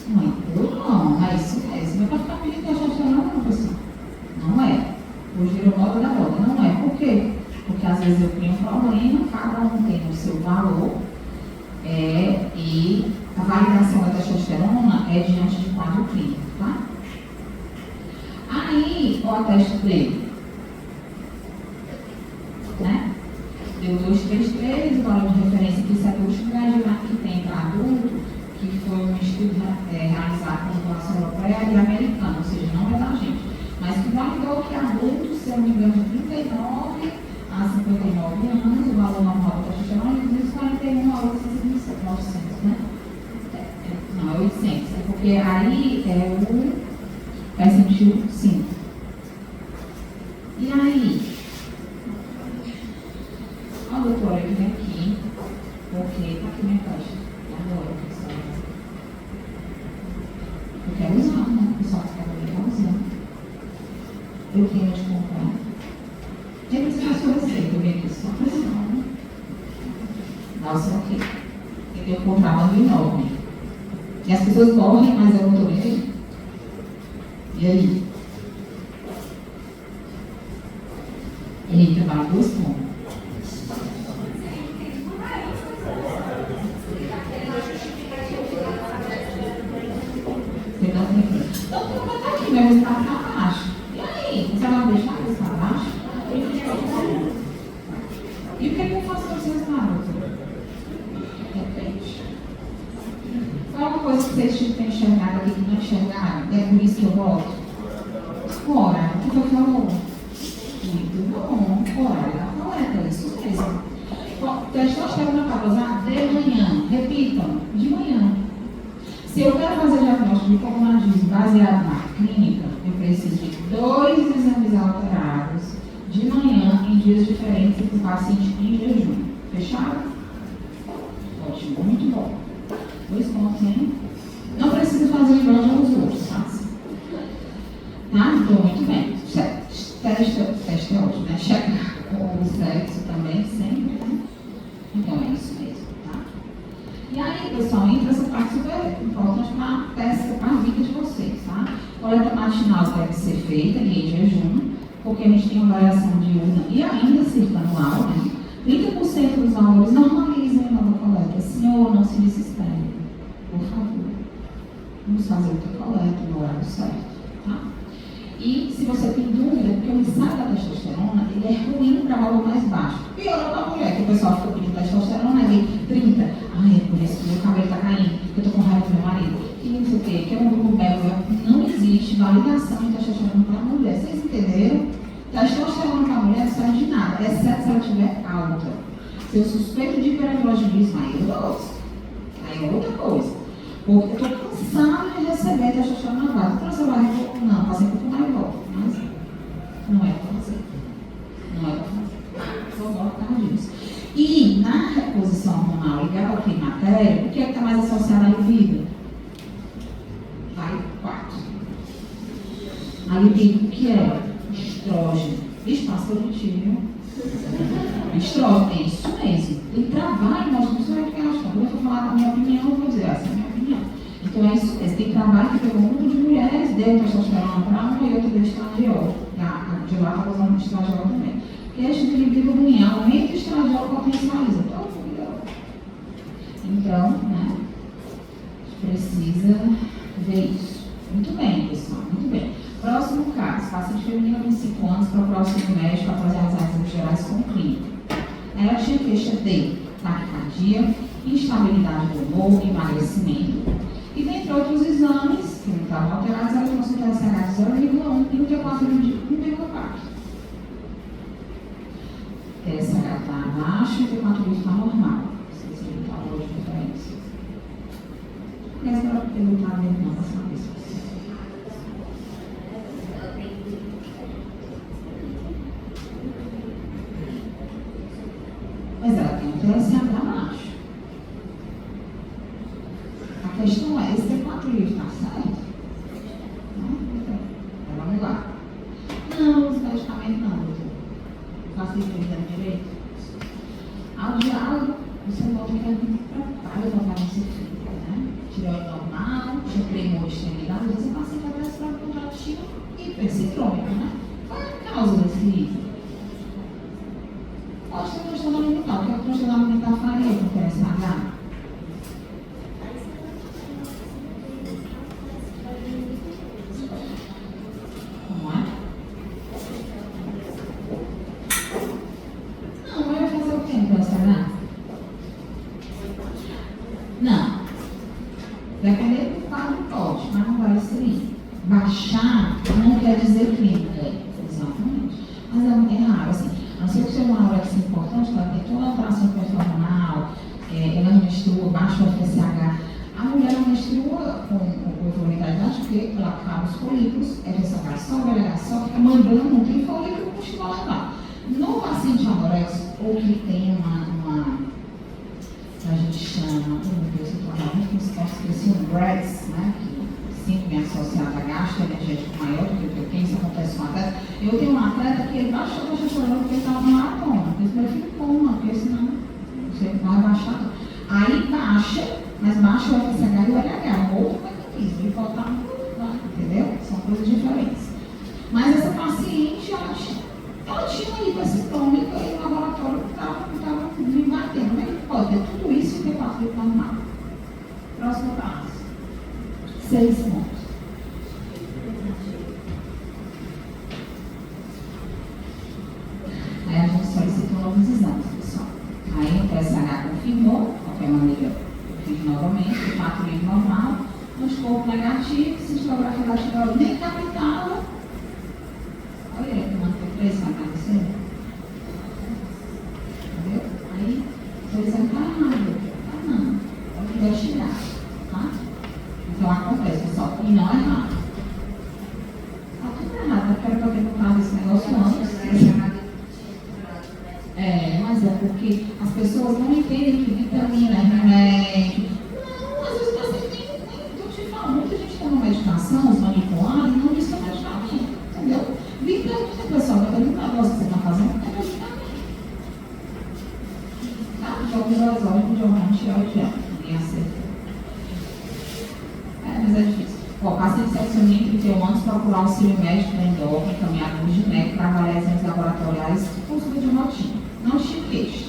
Não, é isso mesmo. Eu posso ficar pedindo testosterona, não, pessoal. Não é. Hoje virou moda da moda. Não é. Por quê? Porque às vezes eu crio um problema, cada um tem o seu valor, e a validação da testosterona é diante de quadro clínico, tá? Aí, eu atesto dele. Né? Deu 233, o valor de referência aqui, isso é o último guideline que tem para adulto, que foi um estudo realizado com a população europeia e americana, ou seja, não é da gente, mas que validou que adultos, se eu não me engano, de 39 a 59 anos, o valor normal da testosterona é de 241 a 827, 900, né? Não, é 800, é porque aí é o percentil 5. E aí? Olha o doutor que vem aqui, porque tá aqui minha caixa. Agora, pessoal. Eu quero usar, né? O pessoal que quer usar. Eu quero te comprar. Tem que ser a sua receita, eu venho aqui só pressão, né? Dá o seu aqui. Eu comprava no enorme. E as pessoas correm, mas eu não tô vendo. E aí? Ele trabalha 2 pontos. Então, tu vai estar aqui, meu resultado está baixo. E aí? Você vai deixar o resultado baixo? E o que eu faço com esse resultado? Repete. Qual é uma coisa que vocês tinham que ter enxergado aqui que não enxergaram? É por isso que eu volto. Ora, o que eu falo? Muito bom. Ora, coleta, isso mesmo. Testosterona para usar de manhã. Repitam, de manhã. Se eu quero fazer diagnóstico de coronadismo baseado na clínica, eu preciso de 2 exames alterados de manhã em dias diferentes para o paciente em jejum. Fechado? Ótimo, muito bom. 2 pontos, hein? Não precisa fazer igual aos outros, tá? Tá? Então, muito bem. Teste é ótimo, né? Checar com o sexo também, sempre, né? Então, é isso mesmo, tá? E aí, pessoal, entra essa parte super importante para a pesca, para a vida de vocês, tá? Coleta matinal deve ser feita em jejum, porque a gente tem uma variação diurna e ainda circulanual, né? 30% dos valores normalizem a nova coleta. Senhor, não se desespere, por favor. Vamos fazer outra coleta no horário certo, tá? E se você tem dúvida, porque o ensaio da testosterona, ele é ruim para valor mais baixo. Piorou para a mulher, que o pessoal fica pedindo testosterona, ali 30. Ai, é por isso que meu cabelo está caindo, que eu estou com raiva do meu marido. E não sei o quê, que é um grupo belga. Não existe validação de testosterona para a mulher. Vocês entenderam? Testosterona para a mulher não serve de nada, exceto se ela estiver alta. Se eu suspeito de hiperandrogenismo, aí eu dou. Aí é outra coisa. Porque eu estou cansada de receber testosterona na base. Então você vai não, fazer com mais volta. Mas não é para fazer. Não é para fazer. Só volta por causa disso. E na reposição hormonal ligada ao climatério, o que é que está mais associado à libido? Vai 4. A libido, o que é? Estrógeno. Espaço positivo. Estrógeno, é isso mesmo. Ele trabalha, nós não sabemos o que é estrógeno. Quando eu for falar da minha opinião, eu vou dizer essa é a minha opinião. Então é isso mesmo. Tem trabalho que pegou um grupo de mulheres, deu testosterona para uma e outra deu estradiol. A de lá está usando estradiol também. Porque este equilíbrio ruim, aumenta o estradiol potencializa. Então, né? A gente precisa ver isso. Muito bem, pessoal, muito bem. Próximo caso, paciente feminina de 25 anos para o próximo médico para fazer as exames gerais com clínica. Ela tinha queixa de taquicardia, instabilidade do humor, emagrecimento. E dentre outros exames, que não estavam alterados, ela trouxe um TSH de 0,1 e o T4 de 1,4. TSH está abaixo e o T4 está normal. Não sei se ele falou de diferença. Mas para perguntar dele não, para saber se você. Mas ela tem um TSH abaixo. A questão é, esse T4 livre está certo? Não? Então, vamos lá. Não, os medicamentos não, doutor. Faço isso de direito. Ao diálogo, você pode ficar muito preocupado com a aparência física, né? Tireoide normal, tinha tremor de extremidade, às vezes o paciente aparece para contrativo hipercitrônico, né? Qual é a causa desse livro? Pode ser transtorno alimentar. O que é o transtorno alimentar faria com TSH? Como é? Não, vai fazer o que com TSH? Não. Depender do quadro pode, mas não vai ser. Baixar não quer dizer clínica. Exatamente. Mas é raro, assim. A não ser que seja uma anorexia importante, ela tem toda a alteração hormonal, ela menstrua, baixa o FSH. A mulher não menstrua com autoridade porque ela acaba os folículos, FSH sobe, LH sobe, fica mandando, não tem folículo, continua legal. No paciente anoréxico, ou que tem uma a gente chama, meu Deus, eu estou falando que se esqueci um GRADS, né? Síndrome associada a gasto energético maior do que o que eu tenho, isso acontece com um atleta. Eu tenho um atleta que ele baixou a testosterona porque ele estava na maratona. Eu disse, meu filho, coma, porque senão você vai baixar. Aí baixa, mas baixa o FSH e o LH, um outro mecanismo, ele falta, entendeu? São coisas diferentes. Mas essa paciente, ela tinha hipercitrônica e o laboratório estava me batendo. Como é que pode ter tudo isso e ter partido normal? Próximo passo. 6 pontos. Aí a gente solicitou novos exames, pessoal. Aí o TSH confirmou, de qualquer maneira, eu fiz novamente, o 4 livre normal, anticorpo negativo, cistografia da tireoide nem captada. Olha aí, tomando T3 vai aparecer. Entendeu? Aí, estou dizendo que está errado. Tá não. É o que vai chegar. Tá? Então acontece, pessoal, e não é errado. Está tudo errado, eu quero ter botado esse negócio antes. Mas é porque as pessoas não entendem que vitamina é remédio. Não, às vezes o paciente nem. Eu te falo, muita gente toma medicação, os manipulados, e não diz que é medicamento. Entendeu? Vitamina, pessoal, dependendo da dose que você está fazendo, é medicamento. Tá? Joga os azólicos de hormônio tireoidiano, ninguém acerta. Mas é difícil. Paciente de sexo feminino 31 anos procurar auxílio médico para endócrino, encaminhado no gineco para avaliar exames laboratoriais, consulta de rotina. Não tinha queixa.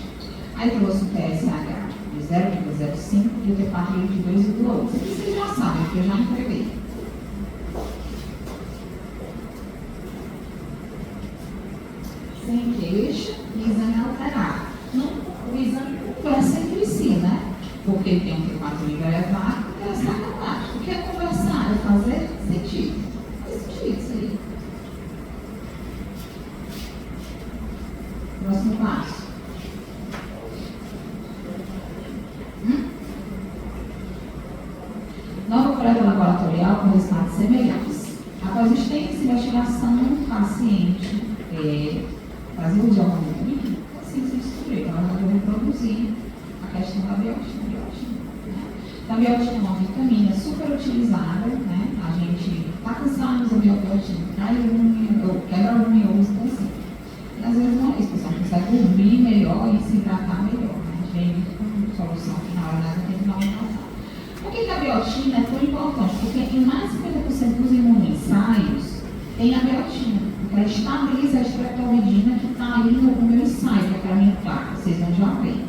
Aí trouxe o TSH de 0,05 e o T4 de 2,8. Isso aqui vocês já sabem, porque eu já entreguei. Sem queixa e exame alterado. Não, o exame conversa entre si, né? Porque ele tem um T4 livre elevado e o TSH abaixo. O que é conversar? É fazer sentido. Faz sentido isso aí. Próximo passo. Nova coleta laboratorial com resultados semelhantes. Após extensa investigação, o paciente fazer uso de hormônio líquido, assim se descobriu que ela já vai reproduzir a questão da biotina. A biotina é uma vitamina super utilizada, né? A gente está cansado de usar biotina, cai unha, ou quebra a unha, ou usa assim. E às vezes não é isso, o pessoal consegue dormir melhor e se hidratar melhor, né? A gente vem com solução final, né? Tem que dar uma passada. Por que a biotina é tão importante? em mais de 50% dos imunoensaios tem a biotina, porque ela estabiliza a streptomidina que está ali no meu ensaio, que é para minha placa, vocês vão já ver.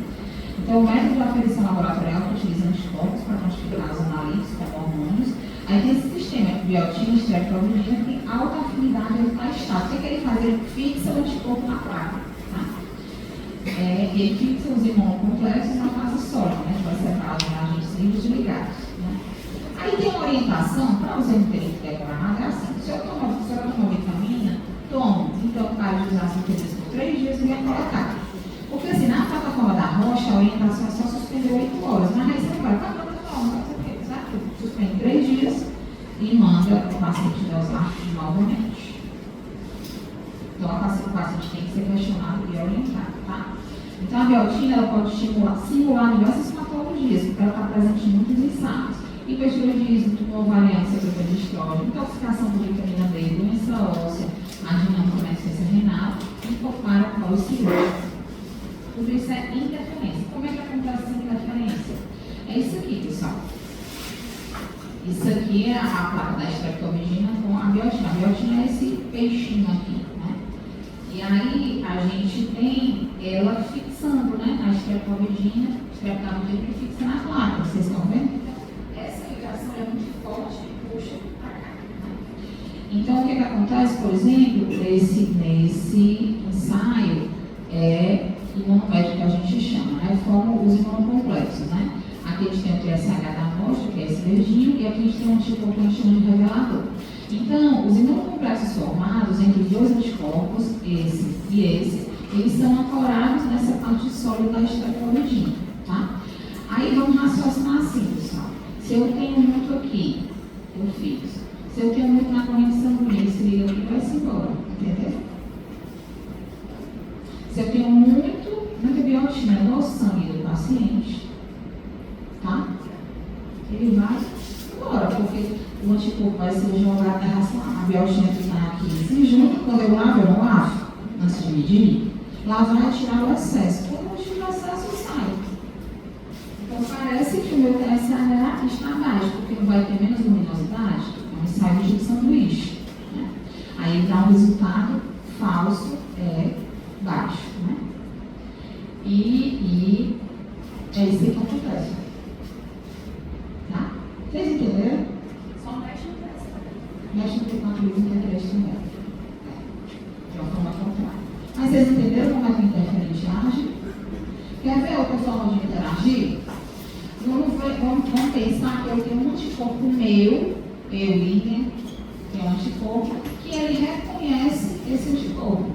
Então, o método de aferição laboratorial que utiliza anticorpos para quantificar os analíticos como hormônios. Aí tem esse sistema de biotina e streptomidina que tem alta afinidade para estado. O que ele faz? Ele fixa o anticorpo na placa. Tá? Ele fixa os imunocomplexos na fase sólida, né? Que vai separar os reagentes livres de ligados. Né? Aí tem uma orientação para você não terem que decorar nada, é assim. Se eu tomo vitamina, tomo. Então, para de usar sintomas por 3 dias e vem colocar. Porque assim, na plataforma da Rocha, a orientação é só suspender 8 horas. Mas aí você vai para a plataforma, suspende 3 dias e manda o paciente dosar novamente. Então, o paciente tem que ser questionado e orientado, tá? Então, a biotina ela pode simular diversas patologias, porque ela está presente em muitos ensaios. Hipertiroidismo, tumor ovariano, secretor de estrógeno, intoxicação por vitamina D, doença óssea, adinâmica na insuficiência renal e para policirúrgica. Tudo isso é interferência. Como é que acontece essa interferência? É isso aqui, pessoal. Isso aqui é a placa da streptomidina com a biotina. A biotina é esse peixinho aqui, né? E aí a gente tem ela fixando, né? A streptomidina que fixa na placa. Vocês estão vendo? Essa ligação é muito forte e puxa para cá. Né? Então o que acontece, por exemplo, nesse ensaio imunomédico que a gente chama, né? Como os imunocomplexos, né? Aqui a gente tem o TSH da amostra, que é esse verdinho, e aqui a gente tem um anticorpo que a gente chama de revelador. Então, os imunocomplexos formados entre os dois anticorpos, esse e esse, eles são ancorados nessa parte sólida da streptomidina, tá? Aí vamos raciocinar assim, pessoal. Se eu tenho muito aqui, eu fixo. Se eu tenho muito na corrente sanguínea, esse líquido aqui vai-se embora, entendeu? Se eu tenho muita biotina no sangue do paciente, tá? Ele vai embora, porque o anticorpo vai ser jogado na ração. A biotina que está aqui se junta, quando eu lavo, eu não lavo, antes de medir. Lavar é tirar o excesso. Quando eu tiro o excesso, sai. Então parece que o meu TSH está baixo, porque não vai ter menos luminosidade, é um ensaio de sanduíche. Né? Aí dá um resultado falso, baixo. Né? E é isso que acontece. Tá? Vocês entenderam? Só mexe no teste. Mexe no conteúdo do interesse também. De uma forma contrária. Mas vocês entenderam como é que o interferente age? Quer ver outra forma de interagir? Vamos pensar que eu tenho um anticorpo meu, William, que é um anticorpo, que ele reconhece esse anticorpo.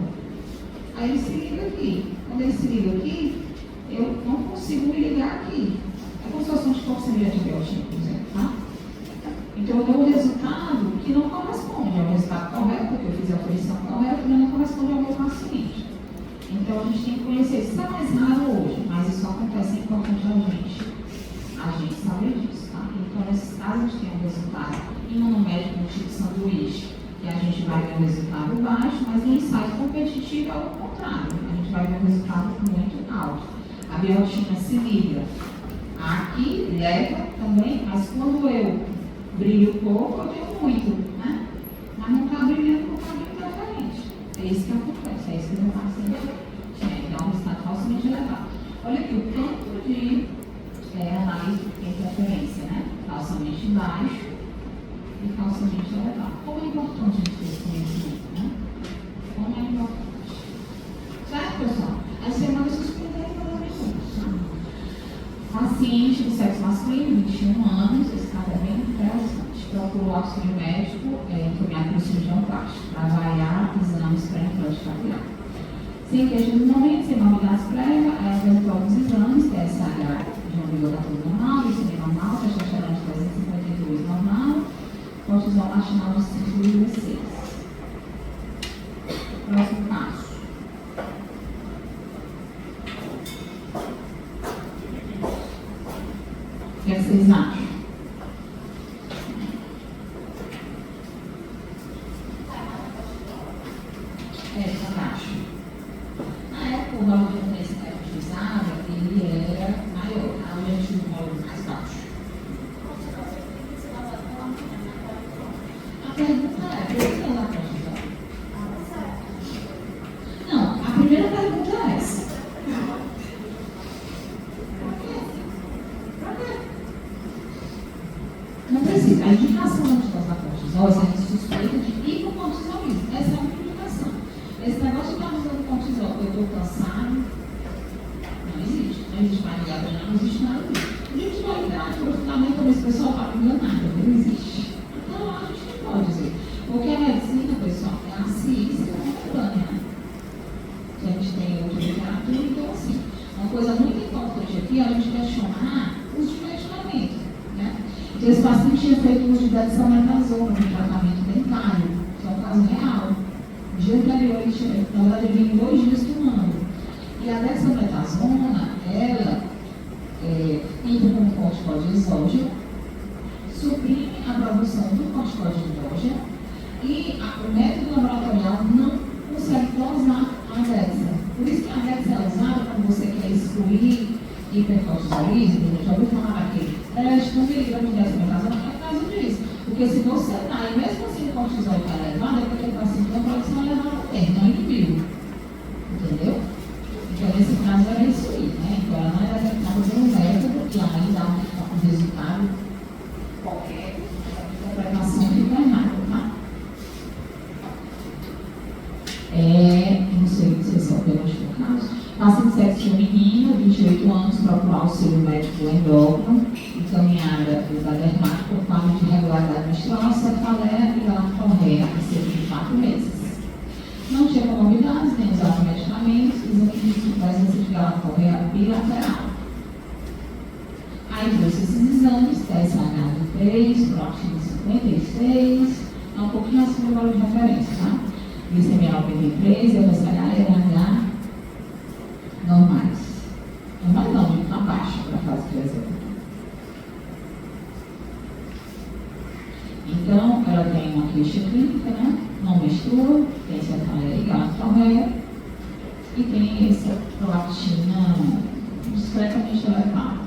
Aí ele se liga aqui. Quando ele se liga aqui, eu não consigo me ligar aqui. É como se fosse um anticorpo sem antibiótico, por exemplo, tá? Então eu dou um resultado que não corresponde ao resultado correto, porque eu fiz a aferição correta, mas não corresponde ao meu paciente. Então a gente tem que conhecer. Isso é mais raro hoje, mas isso acontece, é importante a gente saber disso, tá? Então nesses casos a gente tem um resultado imunomédico no tipo sanduíche, que a gente vai ver um resultado baixo, mas no ensaio competitivo é o contrário. A gente vai ver um resultado muito alto. A biotina se liga aqui, leva também, mas quando eu brilho pouco, eu tenho muito, né? Mas não está brilhando por caminho diferente. É isso que acontece, é isso que o paciente dá um resultado falsamente elevado. Olha aqui, o campo de análise de interferência, né? Falsamente baixo e falsamente elevado. Como é importante a gente ter esse conhecimento, né? Como é importante. Certo, pessoal? Aí você manda suspender e fazer minutos. Paciente do sexo masculino, 21 anos, esse caso é bem interessante. Procura o auxílio médico encaminhado pelo cirurgião plástico para avaliar exames pré-implante capilar. Sem queixa do momento, sem novidades prévias, eventual dos exames, TSH de um vigor da tudo normal, glicemia normal, testosterona de 352 normal, cortisol matinal de 5,6. Próximo passo. O que vocês acham? Está baixo. Na época, o valor de referência que era utilizado, ele era maior. A gente tinha um valor mais baixo. pergunta é, por que usar cortisol? Não, a primeira pergunta é essa. Pra quê? Não precisa. A indicação de usar cortisol é se a gente suspeita de hipocortisolismo. Essa é a única indicação. Esse negócio de estar usando cortisol porque eu estou cansado, não existe. Não existe mais ligar treinar, não existe nada disso. Individualidade, profundamente, como esse pessoal fala, não é nada, não existe. Então, a gente não pode dizer. Porque a medicina, pessoal, é a ciência contemporânea, né? A gente tem outra literatura, então, assim, uma coisa muito importante aqui é a gente questionar os de medicamento, né? Porque esse paciente tinha feito uso de dexametasona no tratamento dentário, que é um caso real. No dia anterior, ele tinha, na verdade, ele vinha 2 dias tomando. E a dexametasona, ela entra como corticoide exógeno, suprime a produção do corticoide endógeno e o método laboratorial não consegue dosar a dexa. Por isso que a dexa é usada quando você quer excluir hipercortisolismo. Já ouviu falar daquele teste, 1 miligrama de dexametasona é por causa disso. Porque se você dá, e mesmo assim o cortisol está elevado, é porque o paciente tem uma produção elevada interna, não inibiu. Entendeu? Então, nesse caso, era isso aí, né? Então, ela não era detectada por um método que aí dá um resultado qualquer, interpretação fica errada, tá? Não sei se são diagnosticados. Paciente sexo feminino, 28 anos, procurar auxílio médico endócrino, encaminhada da dermato por quadro de irregularidade menstrual, cefaleia e lactorreia, há cerca de 4 meses. Não tinha comorbidades, nem usava medicamentos, exame de presença de lactorreia bilateral. Aí trouxe esses exames, TSH-3, prolactina 56, é um pouquinho acima do valor de referência, tá? Glicemia 93, FSH e RH normais. Normais não, está baixo para a fase de reserva. Então, ela tem uma queixa clínica, né? Não menstrua, tem cefaleia e lactorreia e tem essa prolactina discretamente elevada.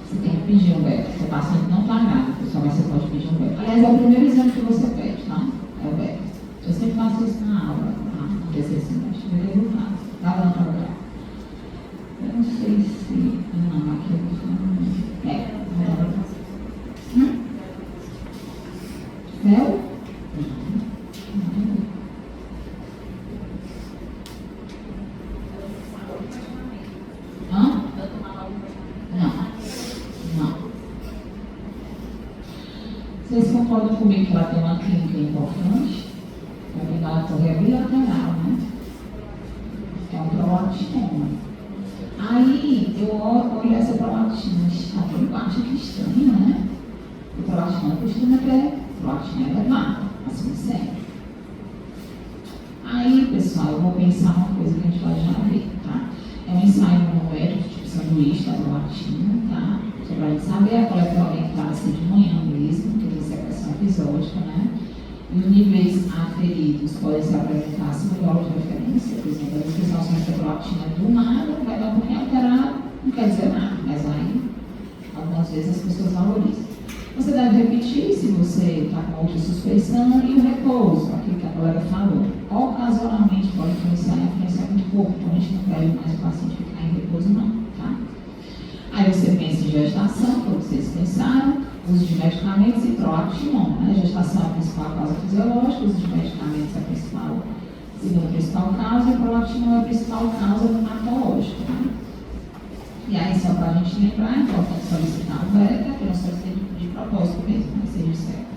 Você tem que pedir um BEP. Se o paciente não está grávida, pessoal, mas você pode pedir um BEP. Aliás, é o primeiro exame que você pede, tá? É o BEP. Eu sempre faço isso na aula, tá? No TCC, mas tive resultado. Estava na prova. Eu não sei se... Não, aqui eu vou falar. Fel? Hã? Não. Vocês concordam comigo que ela tem uma clínica importante? É a lactorreia bilateral, né? É um prolactinoma. Aí eu olho essa prolactina, eu acho que estranho, né? O prolactina costuma ter prolactina elevada, assim sempre. Aí, pessoal, eu vou pensar uma coisa que a gente vai já ver, tá? É um ensaio monométrico, tipo sanduíche da prolactina, tá? Só pra gente saber, a colesterol aumentada assim de manhã mesmo, porque tem secreção episódica, né? E os níveis aferidos podem se apresentar acima do valor de referência, por exemplo, a descrição da prolactina do nada vai dar um pouquinho alterado, não quer dizer nada, mas aí algumas vezes as pessoas valorizam. Você deve repetir se você está com outra suspeição e o repouso, aquilo que a colega falou. Ocasionalmente pode influenciar muito pouco, então a gente não pede mais o paciente ficar em repouso não, tá? Aí você pensa em gestação, como vocês pensaram, uso de medicamentos e prolactinoma, né? Gestação é a principal causa fisiológica, uso de medicamentos é a segunda principal causa, e a prolactinoma é a principal causa patológica, né? E aí, só para a gente lembrar, é importante solicitar o VETA, que é um solicito de propósito mesmo, né? Seja certo.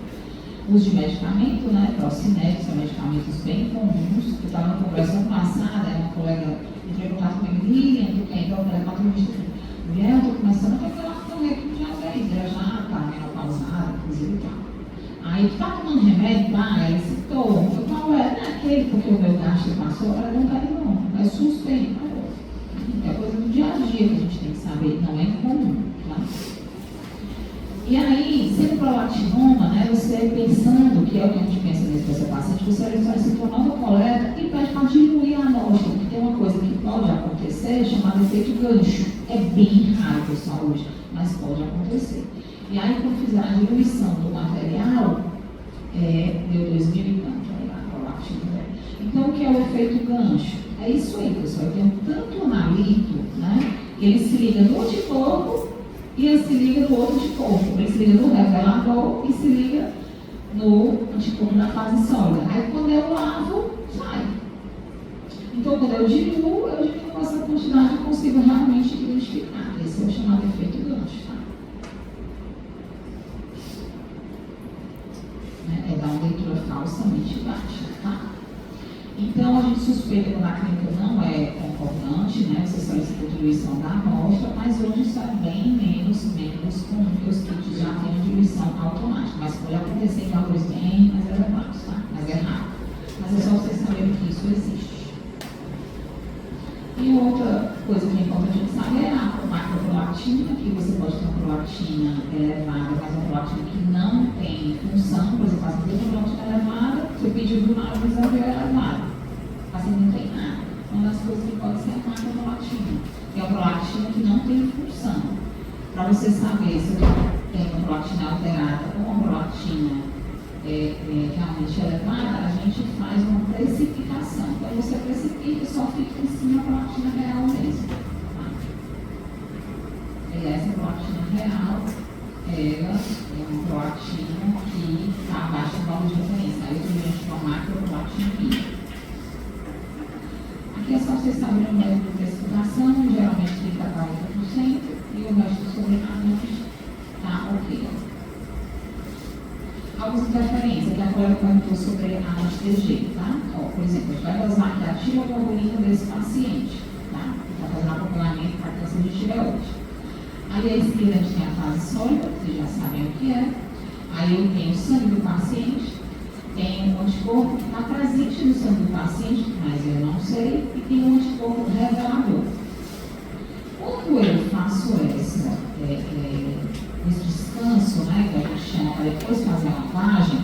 Uso de medicamento, né? Procinex, são medicamentos bem comuns. Eu estava na conversa passada, uma colega entrou em contato comigo, Lilian, tu quer então, ela é patologista. Mulher, eu estou começando com aquela correia que já fez, ela já está menopausada, inclusive e tal. Aí, tu está tomando remédio? Tá, ela citou. Eu falo, não é aquele porque o meu gasto passou, ela não está não, é suspeito. É coisa do dia a dia que a gente tem que saber, não é comum, tá? E aí, sendo prolactinoma, né, você pensando, que é o que a gente pensa nesse dessa paciente, você vai se tornar uma coleta e pede para diminuir a amostra, porque tem uma coisa que pode acontecer chamada efeito gancho. É bem raro, pessoal, hoje, mas pode acontecer. E aí, quando fizeram a diluição do material, deu 2.000 e tanto, aí a prolactina, né? Então, o que é o efeito gancho? É isso aí, pessoal. Tem um tanto analito, né? Ele se liga no anticorpo e ele se liga no outro anticorpo. Ele se liga no revelador e se liga no anticorpo da fase sólida. Aí, quando eu lavo, sai. Então, quando eu diluo essa quantidade e consigo realmente identificar. Esse é o chamado efeito gancho, tá? É dar uma leitura falsamente baixa, tá? Então, a gente suspeita quando a clínica não é concordante, né? Você solicita a diluição da amostra, mas hoje isso é bem menos comum, porque os kits já têm a diluição automática, mas pode acontecer em valores bem mais elevados, tá? Mas é raro. Mas é só vocês saberem que isso existe. E outra coisa que é importante a gente saber é a macroprolactina, que você pode ter uma prolactina elevada, mas uma prolactina que não tem função, por exemplo, você tem uma prolactina elevada, você pediu do lado, mas ela veio elevada. Assim não tem nada. Uma das coisas que pode ser a macroprolactina, que é a prolactina que não tem função. Para você saber se tem uma prolactina alterada ou uma prolactina realmente elevada, a gente faz uma precificação. Então você precipita e só fica em cima da prolactina real mesmo. Tá? E essa prolactina real, ela é uma prolactina que está abaixo do valor de referência. Aí eu gente uma macroprolactina. Aqui é só vocês saberem o método de precificação, geralmente 30% a 40%, e o resto dos sobrecarregamentos está ok. Algumas interferências, que a colega perguntou sobre a HTG, tá? Por exemplo, a gente vai usar aqui a tiroglobulina desse paciente, tá? Está fazendo acompanhamento para câncer de tireoide. Aí à esquerda a gente tem a fase sólida, vocês já sabem o que é. Aí eu tenho o sangue do paciente, tem um anticorpo que está presente no sangue do paciente, mas eu não sei, e tem um anticorpo revelador. Quando eu faço esse descanso, né, que a gente chama para depois fazer a lavagem,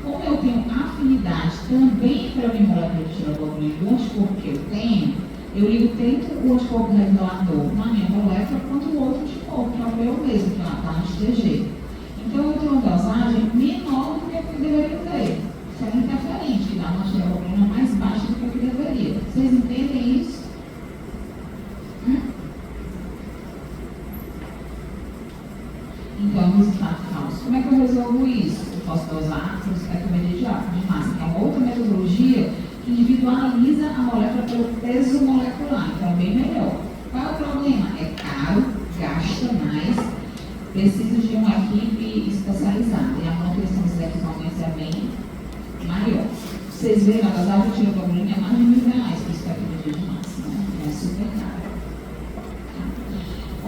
como eu tenho afinidade também para a minha molécula de tiroglobulina do anticorpo que eu tenho, eu ligo tanto o anticorpo revelador na minha molécula quanto o outro anticorpo, que é o meu mesmo, que está no TG. Então eu tenho uma dosagem menor do que eu deveria ter. Isso é interferente, que dá uma tiroglobulina mais baixa do que eu deveria. Vocês entendem isso? Então, o resultado falso. Como é que eu resolvo isso? Eu posso dosar por espectrometria de massa, que é uma outra metodologia que individualiza a molécula pelo peso molecular. Então, é bem melhor. Qual é o problema? É caro, gasta mais, precisa de uma equipe especializada. E a manutenção dos equipamentos é bem maior. Vocês veem, a dosagem de tiroglobulina é mais de R$1.000 por espectrometria de massa, né? É super caro.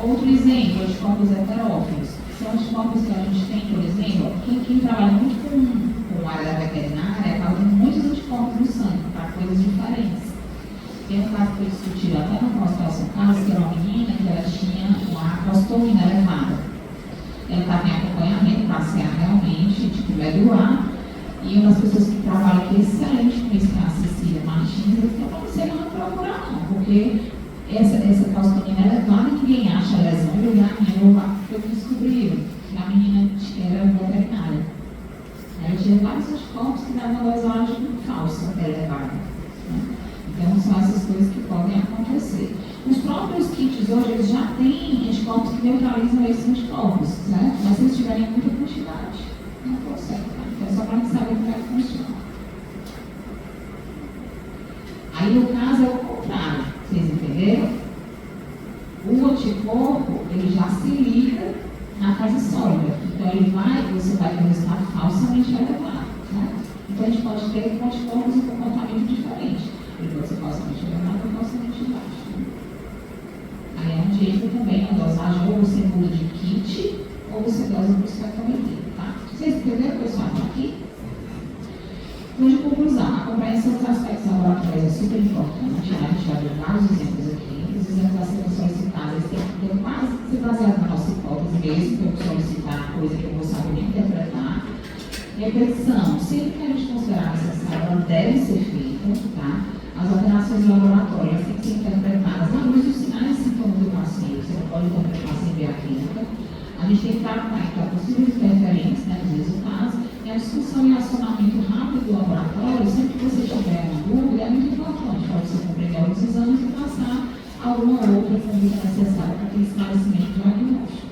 Outro exemplo, anticorpos heterófilos. São anticorpos que a gente tem, por exemplo, quem trabalha muito com a área da veterinária acaba tendo muitos anticorpos no sangue, para coisas diferentes. Tem um caso que eu discuti até no nosso caso, que era uma menina que ela tinha uma acrostomina elevada. Ela estava em acompanhamento para ser realmente, medular, e uma das pessoas que trabalha aqui excelente com isso, que é a Cecília Martins, ela falou, não sei não procurar não, porque essa acrostomina elevada, ninguém acha a lesão em lugar nenhum. Eu descobri que a menina era veterinária. Ela tinha vários anticorpos que davam uma dosagem falsa, elevada. Né? Então, são essas coisas que podem acontecer. Os próprios kits hoje, eles já têm anticorpos que neutralizam esses anticorpos, certo? Mas se eles tiverem muita quantidade, não consegue. Tá? Então, só para a gente saber como é que funciona. Aí, no caso, é o contrário. Vocês entenderam? O anticorpo, ele já se liga na fase sólida. Então, você vai ter um resultado falsamente elevado. Certo? Então, a gente pode ter anticorpos em comportamento diferente. Ele pode ser falsamente elevado ou falsamente baixo. Aí é onde entra também a dosagem, ou você muda de kit, ou você dosa por espectrometria. Tá? Vocês entenderam, pessoal, aqui? Então, de conclusão, a compreensão dos aspectos laboratoriais é super importante. Né? A gente vai ver vários exemplos aqui. Os exemplos a serem solicitados, eles têm que ter quase que ser baseados na nossa hipótese mesmo, que eu solicitar coisa que eu vou saber nem interpretar. Repetição, sempre que a gente considerar necessário, ela deve ser feita, tá? As alterações do laboratório têm que ser interpretadas à luz dos sinais e sintomas do paciente. pode também passar em bioquímica. A gente tem que tratar então possíveis interferências, né, nos resultados, e a discussão e acionamento rápido do laboratório. Sempre que você tiver uma dúvida, é muito importante para você compreender os exames e passar alguma outra conduta necessária para aquele esclarecimento diagnóstico.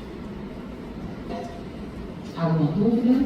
Alguma dúvida?